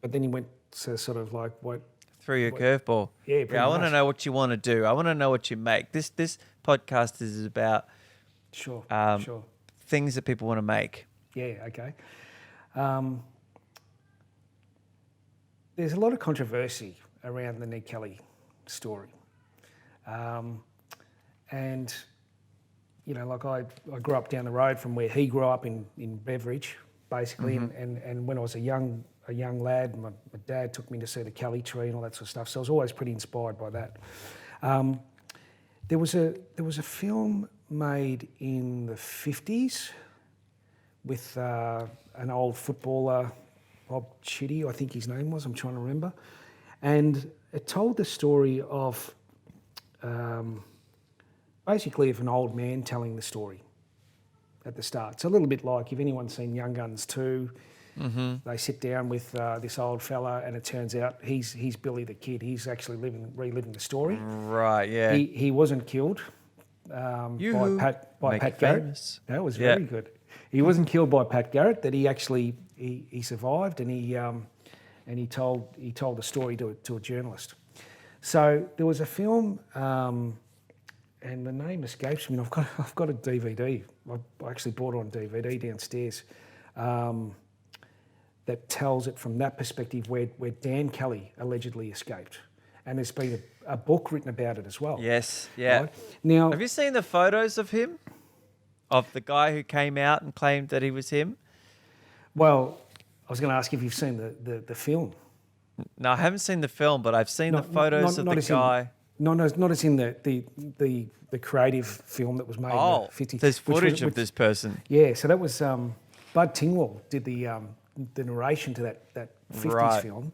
then you went to sort of like what? Through your curveball. Yeah, pretty I want to much. know what you want to do. I want to know what you make. This podcast is about Sure. things that people want to make. Yeah, okay. There's a lot of controversy around the Ned Kelly story. And, you know, like I grew up down the road from where he grew up in Beveridge, basically. And when I was a young lad, my dad took me to see the Kelly tree and all that sort of stuff. So I was always pretty inspired by that. There was a film made in the 50s with an old footballer, Bob Chitty, I think his name was, I'm trying to remember. And it told the story of basically of an old man telling the story at the start. It's a little bit like, if anyone's seen Young Guns 2, they sit down with this old fella and it turns out he's Billy the Kid. He's actually reliving the story. Right, yeah. He wasn't killed by Pat Garrett. Famous. That was very good. He wasn't killed by Pat Garrett. That he actually he survived and he told the story to a journalist. So there was a film, and the name escapes me. And I've got a DVD. I actually bought it on DVD downstairs. That tells it from that perspective where Dan Kelly allegedly escaped. And there's been a book written about it as well. Yes, yeah. Right? Now, have you seen the photos of him? Of the guy who came out and claimed that he was him? Well, I was going to ask if you've seen the film. No, I haven't seen the film, but I've seen the photos of the guy. Not as in the creative film that was made in the 50s. There's footage of this person. Yeah, so that was Bud Tingwell did the narration to that 50s film.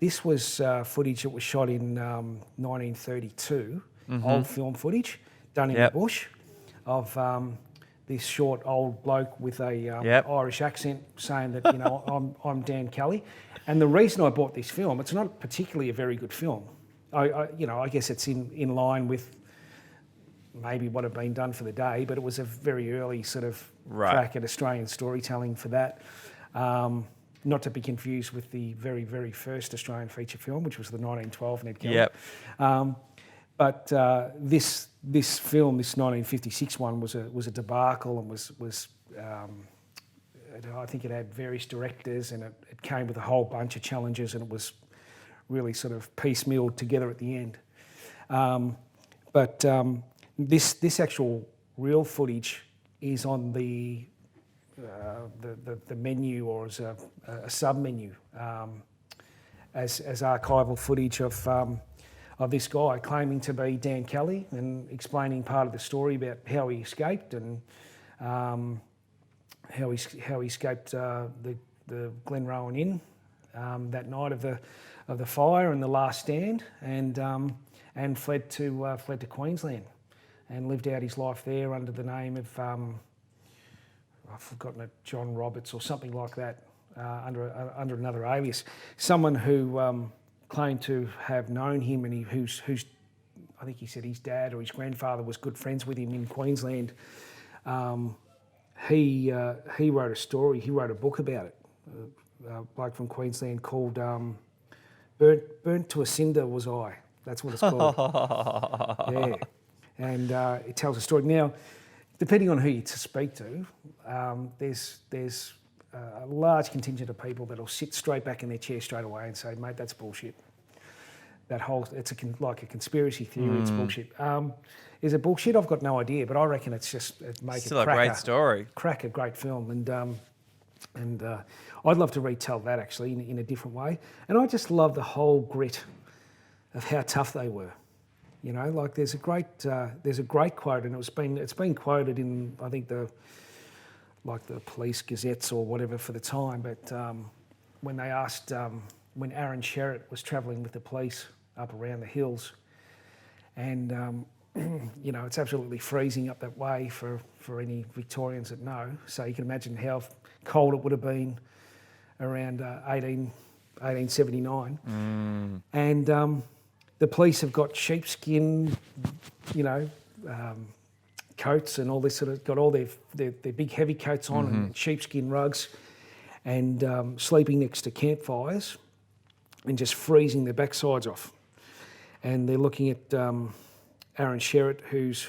This was footage that was shot in 1932, old film footage done in the bush of this short old bloke with a Irish accent saying that, you know, I'm Dan Kelly. And the reason I bought this film, it's not particularly a very good film. I guess it's in line with maybe what had been done for the day, but it was a very early sort of crack at Australian storytelling for that. Not to be confused with the very, very first Australian feature film, which was the 1912 Ned Kelly. But this film, this 1956 one, was a debacle and was I think it had various directors and it came with a whole bunch of challenges and it was really sort of piecemealed together at the end. But this actual real footage is on the menu or as a sub-menu as archival footage of this guy claiming to be Dan Kelly and explaining part of the story about how he escaped and how he escaped the Glenrowan Inn that night of the fire and the last stand and fled to Queensland and lived out his life there under the name of I've forgotten it, John Roberts or something like that, under another alias. Someone who claimed to have known him and who's I think he said his dad or his grandfather was good friends with him in Queensland. He wrote a story. He wrote a book about it. A bloke from Queensland called "Burnt to a Cinder Was I." That's what it's called. Yeah, and it tells a story. Now, depending on who you speak to, there's a large contingent of people that'll sit straight back in their chair straight away and say, "Mate, that's bullshit." It's like a conspiracy theory. It's bullshit. Is it bullshit? I've got no idea, but I reckon it's just still a great story. Crack a great film, and I'd love to retell that actually in a different way. And I just love the whole grit of how tough they were. You know, like there's a great quote, and it's been quoted in I think the police gazettes or whatever for the time. But when they asked when Aaron Sherritt was travelling with the police up around the hills, and you know it's absolutely freezing up that way for any Victorians that know. So you can imagine how cold it would have been around 1879, and the police have got sheepskin, you know, coats and all this sort of, got all their big heavy coats on and sheepskin rugs, and sleeping next to campfires and just freezing their backsides off. And they're looking at Aaron Sherritt, who's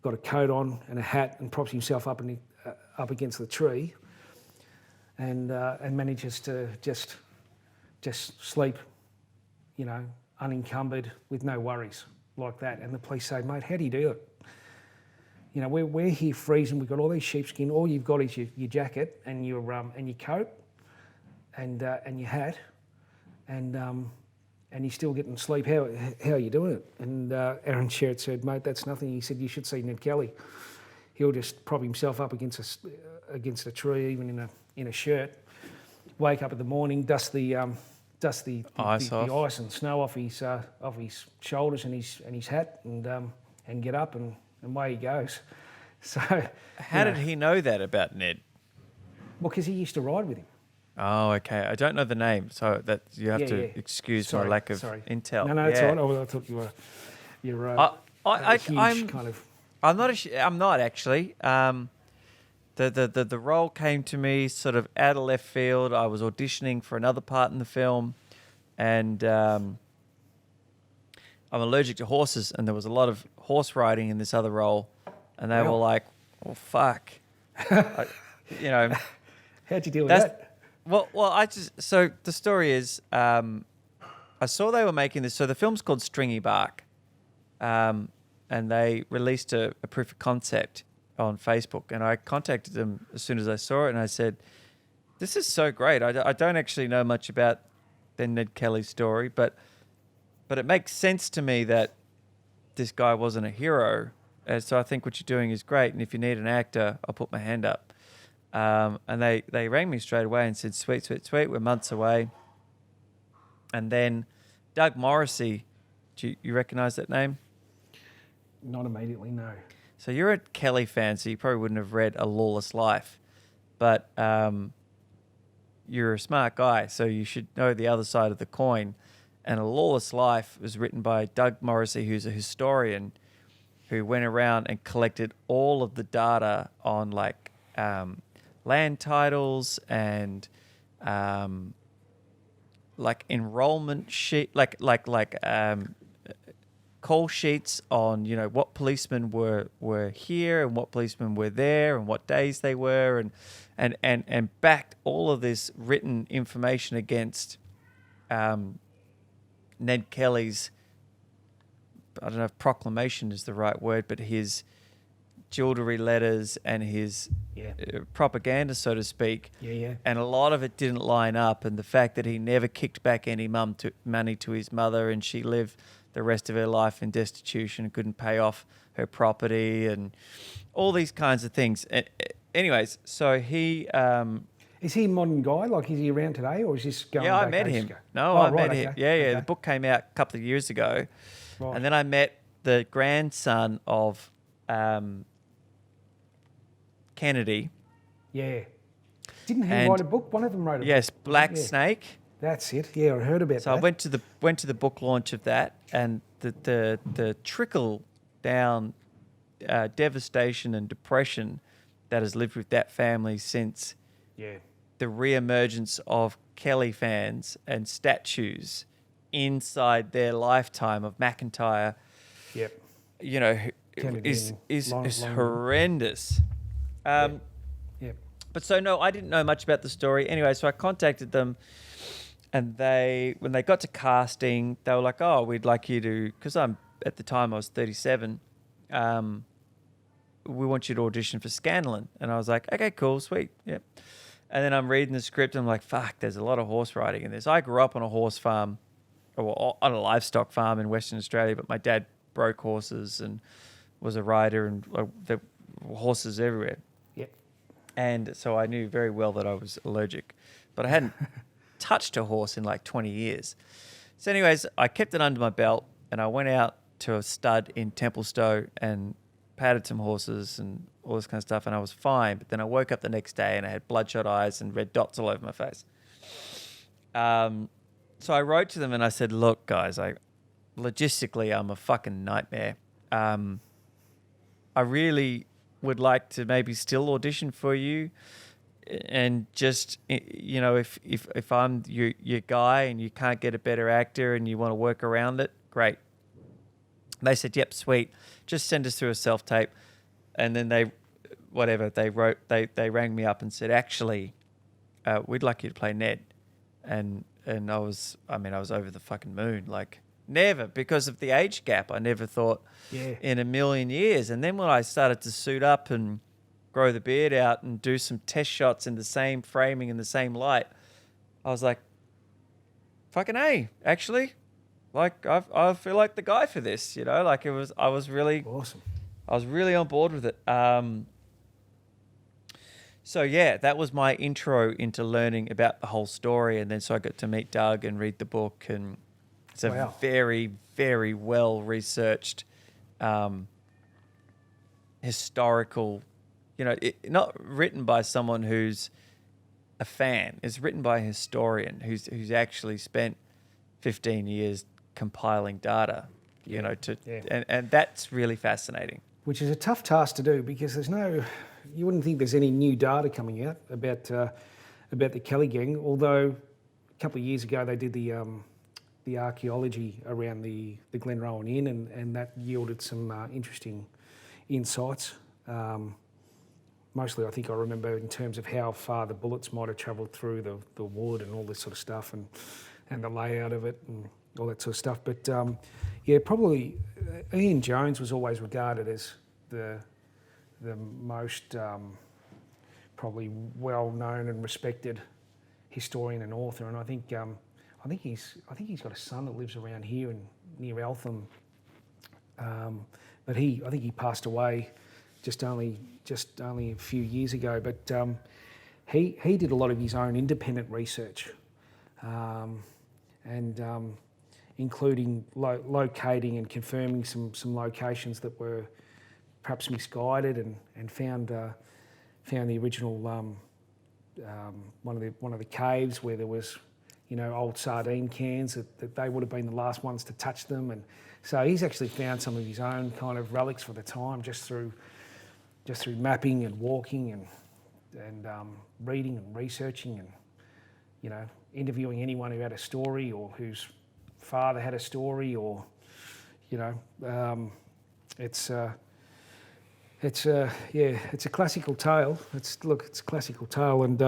got a coat on and a hat and props himself up against the tree, and manages to just sleep, you know, unencumbered with no worries like that. And the police say, mate, how do you do it? You know, we're here freezing. We've got all these sheepskin. All you've got is your jacket and your coat and your hat, and you're still getting sleep. How are you doing it? And Aaron Sherritt said, mate, that's nothing. He said, you should see Ned Kelly. He'll just prop himself up against a tree, even in a shirt. Wake up in the morning, dust the ice and snow off his shoulders and his hat, and get up and away he goes. So how did he know that about Ned? Well, because he used to ride with him. Oh, okay. I don't know the name, so that you have to excuse my lack of intel. No, it's all right. I thought you're a huge kind of. I'm not actually. The role came to me sort of out of left field. I was auditioning for another part in the film, and I'm allergic to horses, and there was a lot of horse riding in this other role, and they were like, "Well, fuck," you know. How'd you deal with that? Well, so the story is, I saw they were making this. So the film's called Stringy Bark, and they released a proof of concept on Facebook, and I contacted them as soon as I saw it, and I said, "This is so great. I don't actually know much about the Ned Kelly story, but it makes sense to me that this guy wasn't a hero, and so I think what you're doing is great. And if you need an actor, I'll put my hand up." And they rang me straight away and said, "Sweet, sweet, sweet. We're months away." And then Doug Morrissey, do you recognise that name? Not immediately, no. So you're a Kelly fan, so you probably wouldn't have read A Lawless Life, but you're a smart guy, so you should know the other side of the coin. And A Lawless Life was written by Doug Morrissey, who's a historian who went around and collected all of the data on like land titles and like enrollment sheet, like call sheets on, you know, what policemen were here and what policemen were there and what days they were, and backed all of this written information against Ned Kelly's, I don't know if proclamation is the right word, but his jewelry letters and his propaganda, so to speak. Yeah. And a lot of it didn't line up, and the fact that he never kicked back any money to his mother, and she lived the rest of her life in destitution and couldn't pay off her property and all these kinds of things. Anyways, so he... is he a modern guy? Like, is he around today, or is this going back I met him. ago? I met him. Yeah. Okay. The book came out a couple of years ago. Right. And then I met the grandson of Kennedy. Yeah. Didn't he write a book? One of them wrote a book. Yes, Black Snake. That's it. Yeah, I heard about that. So I went to the book launch of that, and the trickle down devastation and depression that has lived with that family since the re-emergence of Kelly fans and statues inside their lifetime of McIntyre. Yep. You know, is horrendous. But so no, I didn't know much about the story. Anyway, so I contacted them, and when they got to casting, they were like, "Oh, we'd like you to," because at the time I was 37. We want you to audition for Scanlon. And I was like, "Okay, cool, sweet, yep." And then I'm reading the script, and I'm like, "Fuck, there's a lot of horse riding in this." I grew up on a horse farm, or on a livestock farm in Western Australia, but my dad broke horses and was a rider, and there were horses everywhere. Yep. And so I knew very well that I was allergic, but I hadn't touched a horse in like 20 years. So anyways, I kept it under my belt, and I went out to a stud in Templestowe and patted some horses and all this kind of stuff, and I was fine. But then I woke up the next day and I had bloodshot eyes and red dots all over my face. So I wrote to them and I said, "Look, guys, logistically, I'm a fucking nightmare. I really would like to maybe still audition for you, and just, you know, if I'm your guy and you can't get a better actor and you want to work around it, great. They said, yep, sweet. Just send us through a self-tape. And then they rang me up and said, actually, we'd like you to play Ned. And I was over the fucking moon. Like, never, because of the age gap. I never thought in a million years. And then when I started to suit up and grow the beard out and do some test shots in the same framing and the same light, I was like, fucking A, actually. Like, I feel like the guy for this, you know? Like, I was really Awesome. I was really on board with it. So yeah, that was my intro into learning about the whole story, and then so I got to meet Doug and read the book, and it's a very, very well researched historical, you know, not written by someone who's a fan. It's written by a historian who's actually spent 15 years compiling data, you know, and that's really fascinating. Which is a tough task to do, because you wouldn't think there's any new data coming out about the Kelly gang. Although a couple of years ago they did the archaeology around the Glenrowan Inn, and that yielded some interesting insights. Mostly, I think I remember in terms of how far the bullets might have travelled through the wood and all this sort of stuff, and the layout of it and all that sort of stuff. But probably Ian Jones was always regarded as the most probably well known and respected historian and author. And I think he's got a son that lives around here near Eltham. But I think he passed away just only a few years ago. But he did a lot of his own independent research, including locating and confirming some locations that were perhaps misguided, and found the original one of the caves where there was, you know, old sardine cans that they would have been the last ones to touch them. And so he's actually found some of his own kind of relics for the time just through mapping and walking and reading and researching, and, you know, interviewing anyone who had a story or whose father had a story, or, you know, it's a classical tale. It's a classical tale, and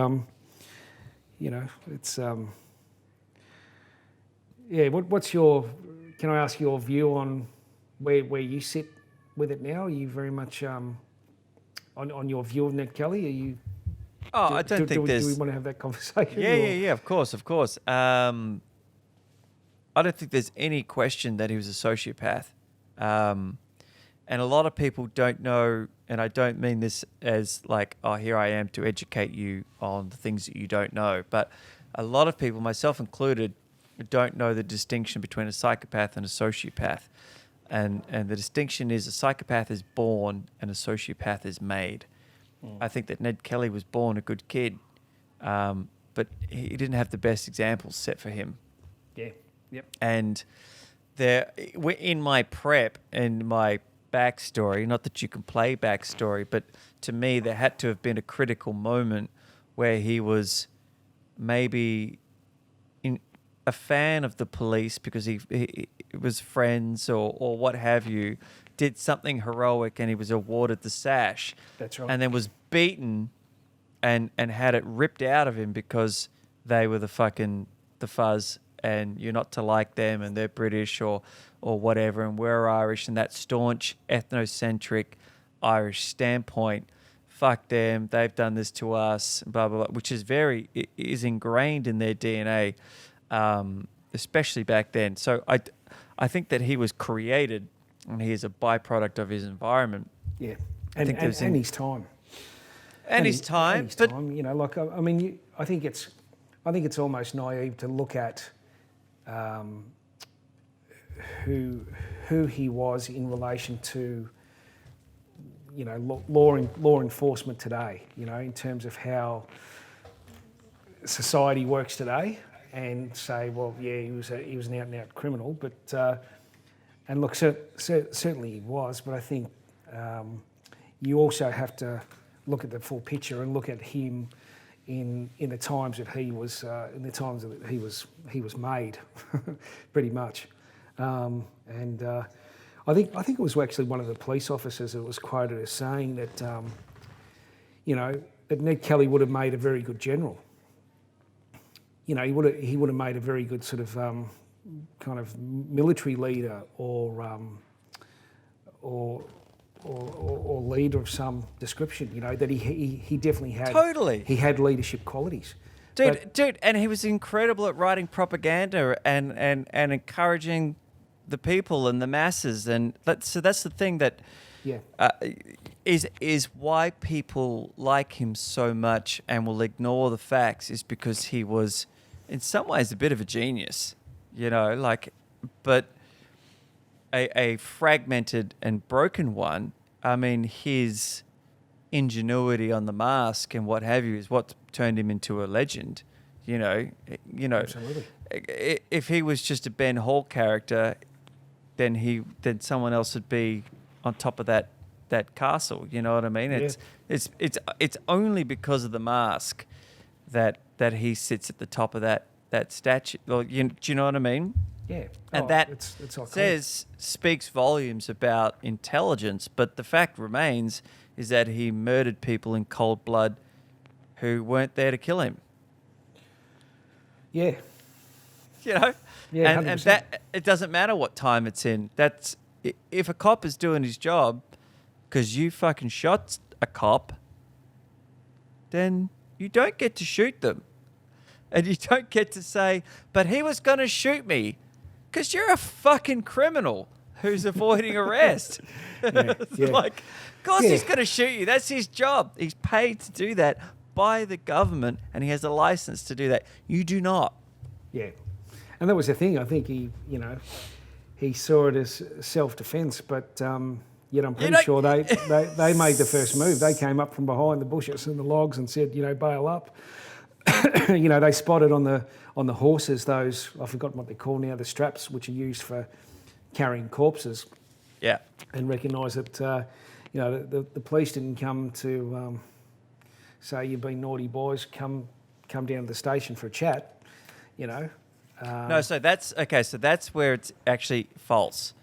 you know, it's What's your? Can I ask your view on where you sit with it now? Are you very much on your view of Ned Kelly? Are you? Oh, I don't think there's. Do we want to have that conversation? Yeah. Of course. I don't think there's any question that he was a sociopath. And a lot of people don't know, and I don't mean this as like, oh, here I am to educate you on the things that you don't know. But a lot of people, myself included, don't know the distinction between a psychopath and a sociopath. And the distinction is a psychopath is born and a sociopath is made. I think that Ned Kelly was born a good kid, but he didn't have the best examples set for him. Yeah. Yep. And in my prep and my backstory, not that you can play backstory, but to me there had to have been a critical moment where he was maybe a fan of the police because he was friends or what have you, did something heroic and he was awarded the sash. That's right. And then was beaten and had it ripped out of him because they were the fuzz, and you're not to like them and they're British or whatever, and we're Irish, and that staunch ethnocentric Irish standpoint, fuck them, they've done this to us, blah, blah, blah, which is ingrained in their DNA, especially back then. So I think that he was created and he is a byproduct of his environment. Yeah, and his time. And his time. You know, like, I mean, I think it's almost naive to look at who he was in relation to, you know, law enforcement today, you know, in terms of how society works today, and say, well, yeah, he was an out-and-out criminal, but And look, certainly he was, but I think you also have to look at the full picture and look at him in the times that he was he was made, pretty much. I think it was actually one of the police officers that was quoted as saying that that Ned Kelly would have made a very good general. He would have made a very good sort of kind of military leader or leader of some description. That he definitely had. Totally. He had leadership qualities. Dude, and he was incredible at writing propaganda and encouraging the people and the masses, and so that's the thing that is why people like him so much and will ignore the facts, is because he was in some ways a bit of a genius, but a fragmented and broken one. I mean, his ingenuity on the mask and what have you is what turned him into a legend. Absolutely. If he was just a Ben Hall character, then someone else would be on top of that castle. You know what I mean? Yeah. It's only because of the mask that he sits at the top of that statue. Well, do you know what I mean? Yeah. And it's speaks volumes about intelligence, but the fact remains is that he murdered people in cold blood who weren't there to kill him. Yeah. Yeah, and that it doesn't matter what time it's in. That's if a cop is doing his job because you fucking shot a cop, then you don't get to shoot them, and you don't get to say, "But he was going to shoot me," because you're a fucking criminal who's avoiding arrest. Like, of course he's going to shoot you. That's his job. He's paid to do that by the government, and he has a license to do that. You do not. Yeah. And that was the thing. I think he saw it as self-defence, but yet I'm pretty sure they made the first move. They came up from behind the bushes and the logs and said, bail up. They spotted on the horses those, I've forgotten what they're called now, the straps which are used for carrying corpses. Yeah. And recognised that the police didn't come to say, "You've been naughty boys, come down to the station for a chat," No, so that's okay. So that's where it's actually false.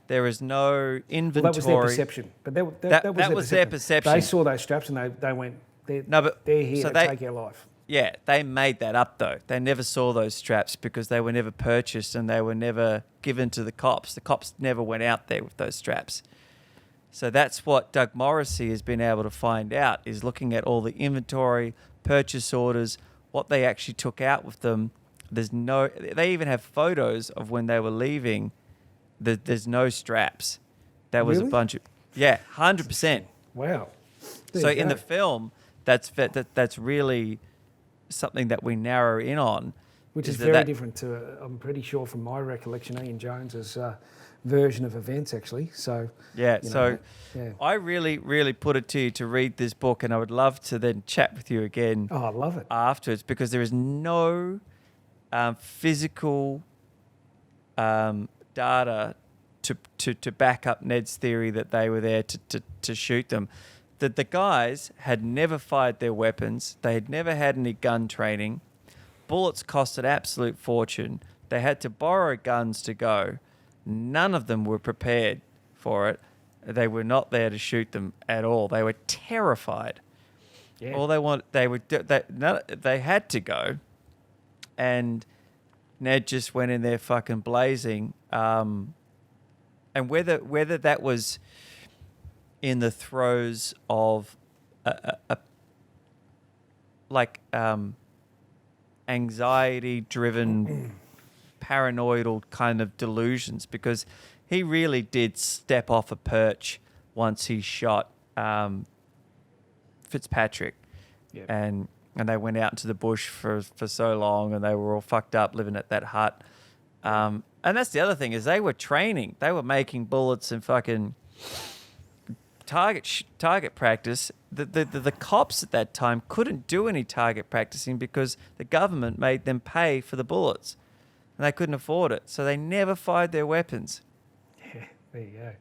There is no inventory. Well, that was their perception. But that was their perception. They saw those straps and they went, they're here to take our life. Yeah, they made that up though. They never saw those straps because they were never purchased and they were never given to the cops. The cops never went out there with those straps. So that's what Doug Morrissey has been able to find out, is looking at all the inventory, purchase orders, what they actually took out with them. They even have photos of when they were leaving. There's no straps. That was really? a bunch of 100%. Wow. So in the film, that's really something that we narrow in on, which is very different to, I'm pretty sure from my recollection, Ian Jones's version of events actually. So I really, really put it to you to read this book, and I would love to then chat with you again. Oh, I love it afterwards, because there is no physical data to back up Ned's theory that they were there to shoot them. That the guys had never fired their weapons. They had never had any gun training. Bullets cost an absolute fortune. They had to borrow guns to go. None of them were prepared for it. They were not there to shoot them at all. They were terrified. Yeah. All they had to go. And Ned just went in there fucking blazing. And whether that was in the throes of anxiety-driven, paranoidal kind of delusions, because he really did step off a perch once he shot Fitzpatrick. Yep. And they went out into the bush for so long, and they were all fucked up living at that hut. And that's the other thing, is they were training. They were making bullets and fucking target practice. The cops at that time couldn't do any target practicing because the government made them pay for the bullets, and they couldn't afford it. So they never fired their weapons. Yeah. There you go.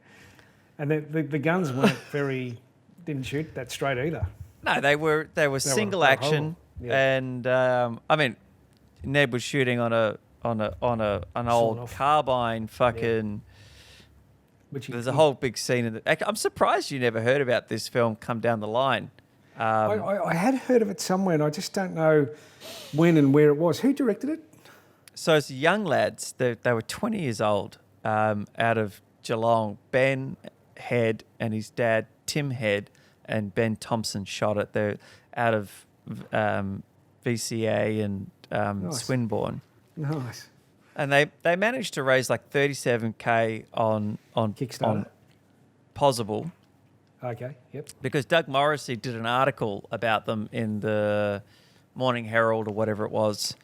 And the guns didn't shoot that straight either. No, they were single action, and I mean, Ned was shooting on an old carbine. Fucking. There's a whole big scene in it. I'm surprised you never heard about this film come down the line. I had heard of it somewhere, and I just don't know when and where it was. Who directed it? So it's young lads. They were 20 years old, out of Geelong. Ben Head and his dad, Tim Head, and Ben Thompson shot it. They're out of VCA and Nice. Swinburne. Nice. And they managed to raise like 37K on Kickstarter. On Possible. Okay, yep. Because Doug Morrissey did an article about them in the Morning Herald or whatever it was,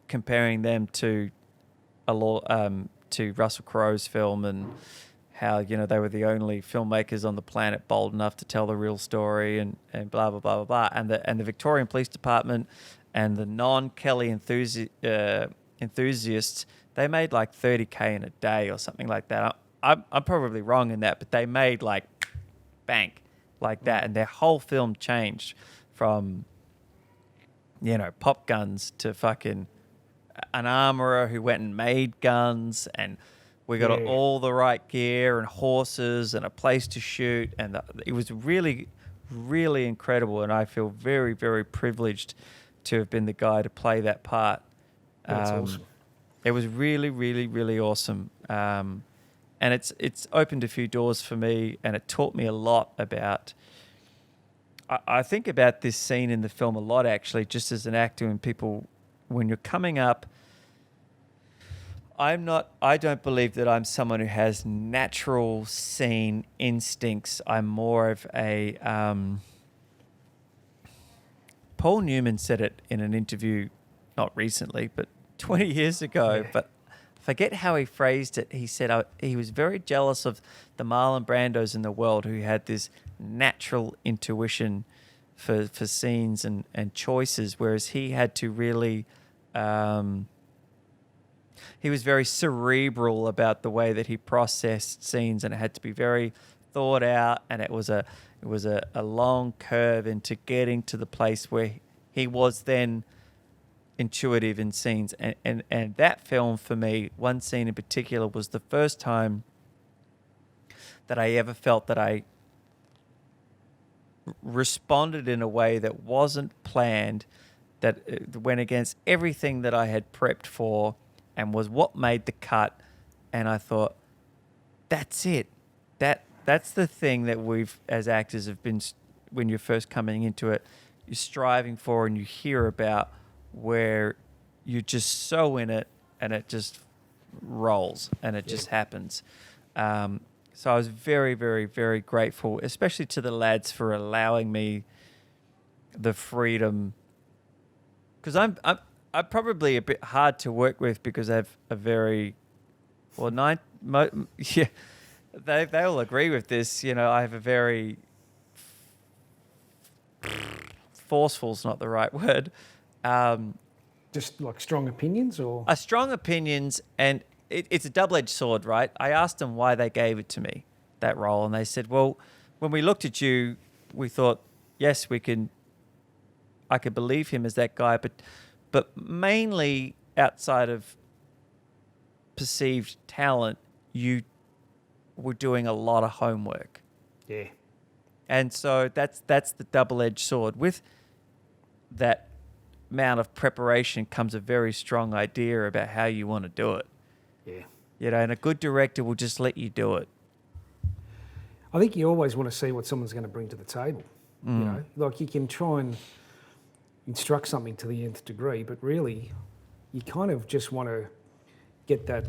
comparing them to Russell Crowe's film, and how they were the only filmmakers on the planet bold enough to tell the real story, and blah blah blah blah blah. And the Victorian Police Department and the non-Kelly enthusiasts, they made like 30K in a day or something like that. I'm probably wrong in that, but they made like bank like that, and their whole film changed from pop guns to fucking an armourer who went and made guns, and we got all the right gear and horses and a place to shoot, and it was really, really incredible, and I feel very, very privileged to have been the guy to play that part. That's awesome. It was really, really, really awesome. And it's opened a few doors for me, and it taught me a lot about... I think about this scene in the film a lot, actually, just as an actor, and people, when you're coming up, I don't believe that I'm someone who has natural scene instincts. I'm more of a... Paul Newman said it in an interview, not recently, but 20 years ago, but forget how he phrased it. He said he was very jealous of the Marlon Brandos in the world who had this natural intuition for scenes and choices, whereas he had to really... he was very cerebral about the way that he processed scenes, and it had to be very thought out, and it was a long curve into getting to the place where he was then intuitive in scenes. And that film, for me, one scene in particular, was the first time that I ever felt that I responded in a way that wasn't planned, that went against everything that I had prepped for, and was what made the cut. And I thought, that's it. That's the thing that we've, as actors, have been, when you're first coming into it, you're striving for, and you hear about, where you're just so in it and it just rolls and it just happens. So I was very, very, very grateful, especially to the lads, for allowing me the freedom, because I'm probably a bit hard to work with, because I have a very, they all agree with this. I have a very forceful's not the right word. Just like strong opinions, or strong opinions, and it's a double-edged sword, right? I asked them why they gave it to me, that role, and they said, well, when we looked at you, we thought, yes, I could believe him as that guy, but mainly outside of perceived talent, you were doing a lot of homework. Yeah. And so that's the double-edged sword. With that amount of preparation comes a very strong idea about how you want to do it. Yeah. And a good director will just let you do it. I think you always want to see what someone's going to bring to the table. Like you can try and instruct something to the nth degree, but really you kind of just want to get that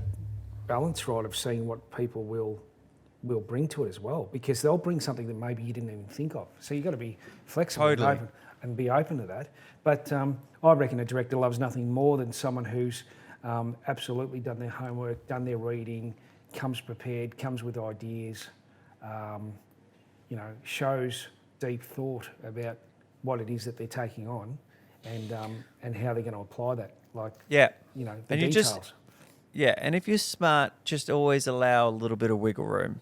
balance right of seeing what people will bring to it as well, because they'll bring something that maybe you didn't even think of. So you've got to be flexible and be open to that. But I reckon a director loves nothing more than someone who's absolutely done their homework, done their reading, comes prepared, comes with ideas, shows deep thought about what it is that they're taking on, and how they're going to apply that. The And details. Yeah, and if you're smart, just always allow a little bit of wiggle room.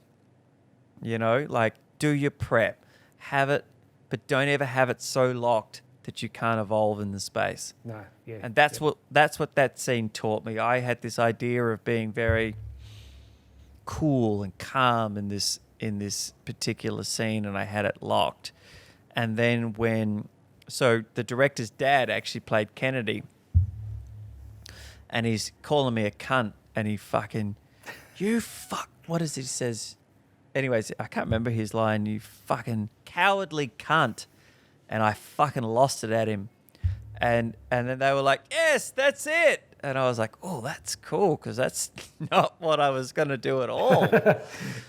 You know, like do your prep, have it, but don't ever have it so locked that you can't evolve in the space. No, yeah. And that's what that scene taught me. I had this idea of being very cool and calm in this particular scene, and I had it locked. And then so the director's dad actually played Kennedy, and he's calling me a cunt, and he fucking, you fuck, what is it he says? Anyways, I can't remember his line, you fucking cowardly cunt. And I fucking lost it at him. And then they were like, yes, that's it. And I was like, oh, that's cool, because that's not what I was going to do at all.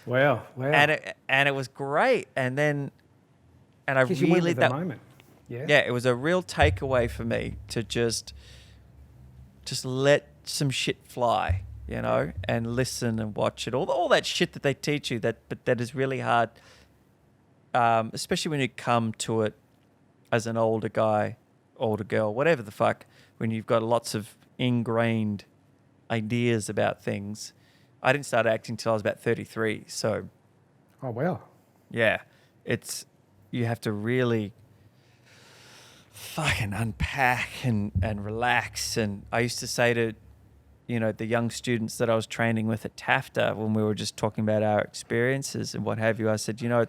Wow. And it was great. And I Because you went really, with the moment. yeah, it was a real takeaway for me to just let some shit fly, you know, and listen and watch it. All that shit that they teach you, but that is really hard, especially when you come to it as an older guy, older girl, whatever the fuck, when you've got lots of ingrained ideas about things. I didn't start acting till I was about 33. So, Oh, wow. yeah, you have to really fucking unpack and relax. And I used to say to, you know, the young students that I was training with at TAFTA when we were just talking about our experiences and what have you, I said, you know,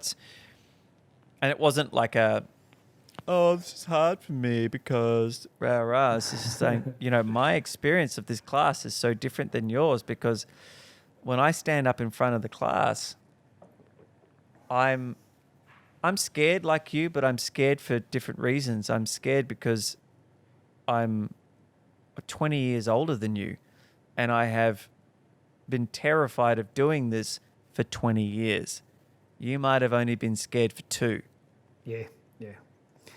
and it wasn't like oh, this is hard for me because rah. It's just saying, you know, my experience of this class is so different than yours, because when I stand up in front of the class, I'm scared like you, but I'm scared for different reasons. I'm scared because I'm 20 years older than you, and I have been terrified of doing this for 20 years. You might have only been scared for 2. Yeah.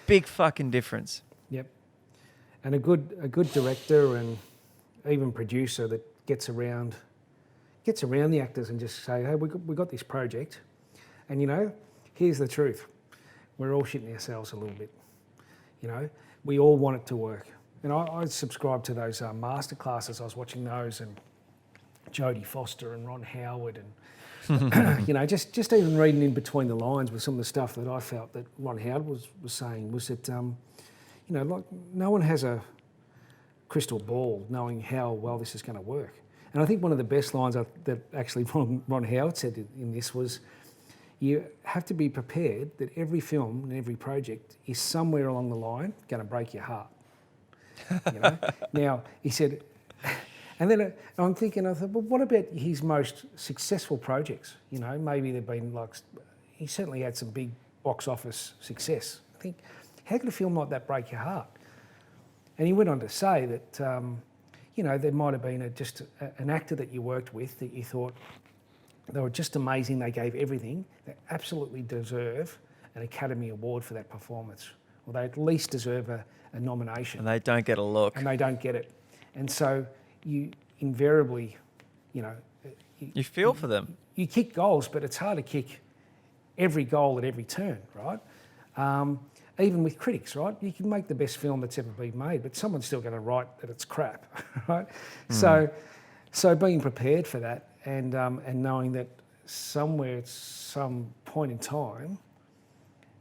Big fucking difference. Yep. And a good director and even producer that gets around the actors and just say, hey, we got this project, and you know, here's the truth. We're all shitting ourselves a little bit. You know, we all want it to work. And I subscribe to those master classes. I was watching those, and Jodie Foster and Ron Howard, and you know, just even reading in between the lines with some of the stuff that I felt that Ron Howard was saying was that, you know, like no one has a crystal ball knowing how well this is going to work. And I think one of the best lines that actually Ron Howard said in this was, you have to be prepared that every film and every project is somewhere along the line going to break your heart. You know? Now, he said, and then I'm thinking, I thought, well, what about his most successful projects? You know, maybe they've been like, he certainly had some big box office success. I think, how could a film like that break your heart? And he went on to say that, you know, there might have been just an actor that you worked with that you thought they were just amazing, they gave everything, they absolutely deserve an Academy Award for that performance, or they at least deserve a nomination. And they don't get a look. And they don't get it. And so you invariably, you know... You feel for them. You kick goals, but it's hard to kick every goal at every turn, right? Even with critics, right? You can make the best film that's ever been made, but someone's still going to write that it's crap, right? So being prepared for that and knowing that somewhere at some point in time,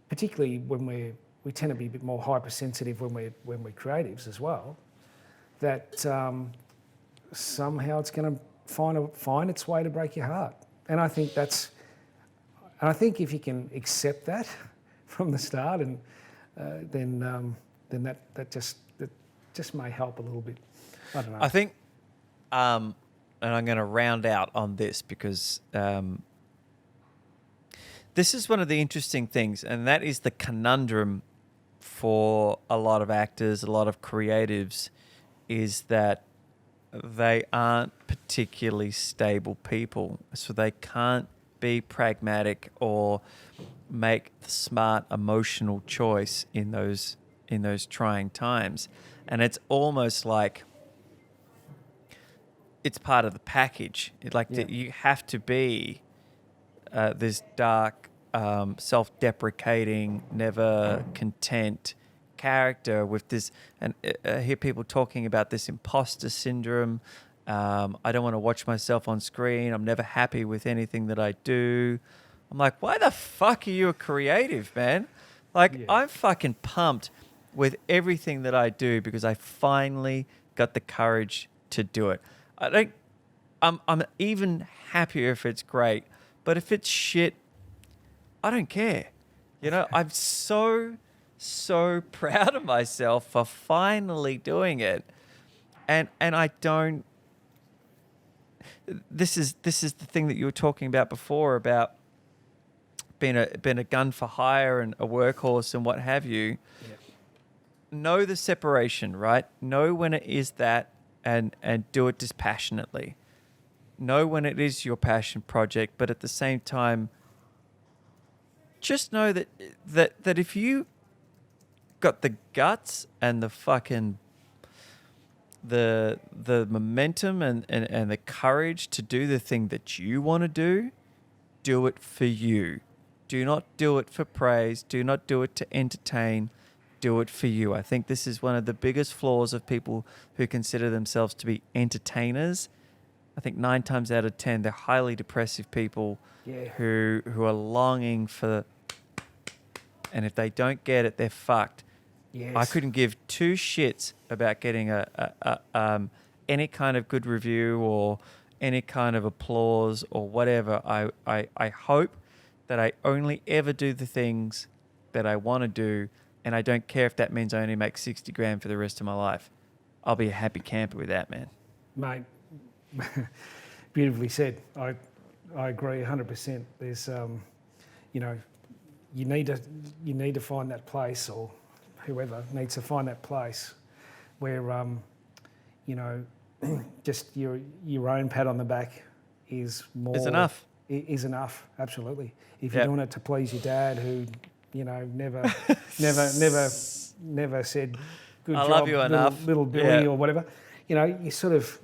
particularly when we tend to be a bit more hypersensitive when we're creatives as well, that somehow it's going to find its way to break your heart. And I think if you can accept that from the start, and then that just may help a little bit. I don't know. I think, and I'm going to round out on this because this is one of the interesting things, and that is the conundrum for a lot of actors, a lot of creatives, is that they aren't particularly stable people, so they can't be pragmatic or make the smart emotional choice in those trying times. And it's almost like it's part of the package. You have to be this dark, self-deprecating, never content character with this, and I hear people talking about this imposter syndrome, I don't want to watch myself on screen. I'm never happy with anything that I do. I'm like, why the fuck are you a creative, man? Like, Yeah. I'm fucking pumped with everything that I do because I finally got the courage to do it. I'm even happier if it's great, but if it's shit, I don't care. You know, I'm so proud of myself for finally doing it. And I don't. This is the thing that you were talking about before about being a gun for hire and a workhorse and what have you. Yeah. Know the separation, right? Know when it is that, and do it dispassionately. Know when it is your passion project, but at the same time, just know that if you got the guts and the fucking the momentum and the courage to do the thing that you want to do it for you. Do not do it for praise. Do not do it to entertain. Do it for you. I think this is one of the biggest flaws of people who consider themselves to be entertainers. I think 9 times out of 10, they're highly depressive people who are longing for, and if they don't get it, they're fucked. Yes. I couldn't give 2 shits about getting any kind of good review or any kind of applause or whatever. I hope that I only ever do the things that I want to do, and I don't care if that means I only make 60 grand for the rest of my life. I'll be a happy camper with that, man. Mate, beautifully said. I agree 100%. There's, you know, you need to find that place, or whoever needs to find that place where, you know, just your own pat on the back is more... Is enough. Is enough, absolutely. If you're doing it to please your dad, who, you know, never said, good I job, love you enough. little Billy, or whatever. You know, you sort of...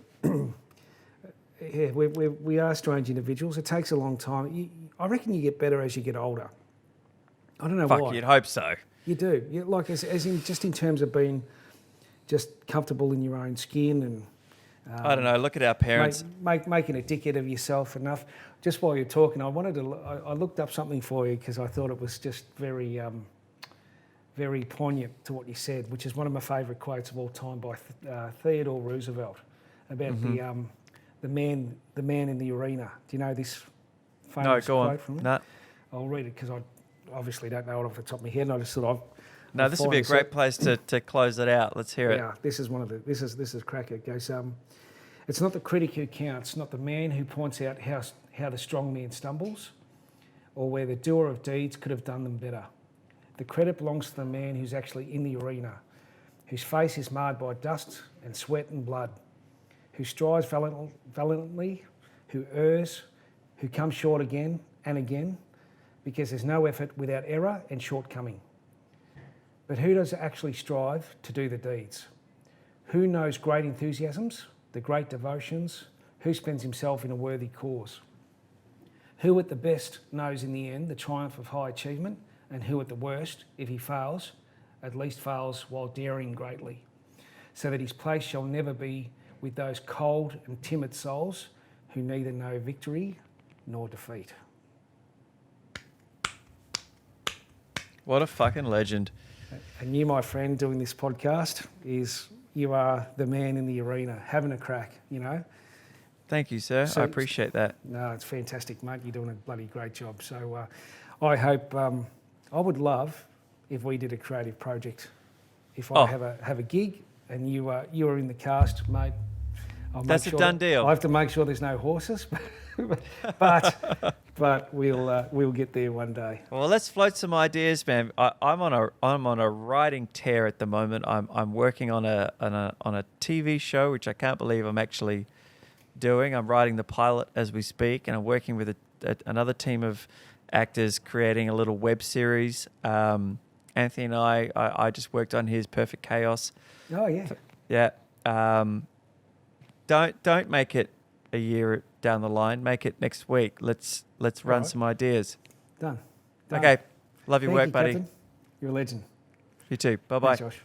we are strange individuals. It takes a long time. I reckon you get better as you get older. I don't know why. Fuck, you'd hope so. You do. You, like as in just in terms of being just comfortable in your own skin and... I don't know. Look at our parents. Making a dickhead of yourself enough. Just while you're talking, I looked up something for you because I thought it was just very, very poignant to what you said, which is one of my favourite quotes of all time by Theodore Roosevelt about the man in the arena. Do you know this famous quote from him? No. I'll read it because I obviously don't know it off the top of my head, and I just thought No, this would be a great place to close it out. Let's hear it. Yeah, this is this is cracker. It goes, it's not the critic who counts, not the man who points out how the strong man stumbles, or where the doer of deeds could have done them better. The credit belongs to the man who's actually in the arena, whose face is marred by dust and sweat and blood, who strives valiantly, who errs, who comes short again and again, because there's no effort without error and shortcoming. But who does actually strive to do the deeds? Who knows great enthusiasms, the great devotions? Who spends himself in a worthy cause? Who at the best knows in the end the triumph of high achievement, and who at the worst, if he fails, at least fails while daring greatly, so that his place shall never be with those cold and timid souls who neither know victory nor defeat. What a fucking legend. And you, my friend, doing this podcast, you are the man in the arena, having a crack, you know. Thank you, sir. I appreciate that. No, it's fantastic, mate. You're doing a bloody great job. So I hope, I would love if we did a creative project. If I have a gig and you are in the cast, mate. That's a done deal. I have to make sure there's no horses, but we'll get there one day. Well, let's float some ideas, man. I'm on a writing tear at the moment. I'm working on a TV show, which I can't believe I'm actually doing. I'm writing the pilot as we speak, and I'm working with another team of actors creating a little web series. Anthony and I just worked on his Perfect Chaos. Oh yeah. Yeah. Don't make it a year down the line. Make it next week. Let's run some ideas. Done. Okay. Love your work, buddy. Captain. You're a legend. You too. Bye-bye. Thanks, Josh.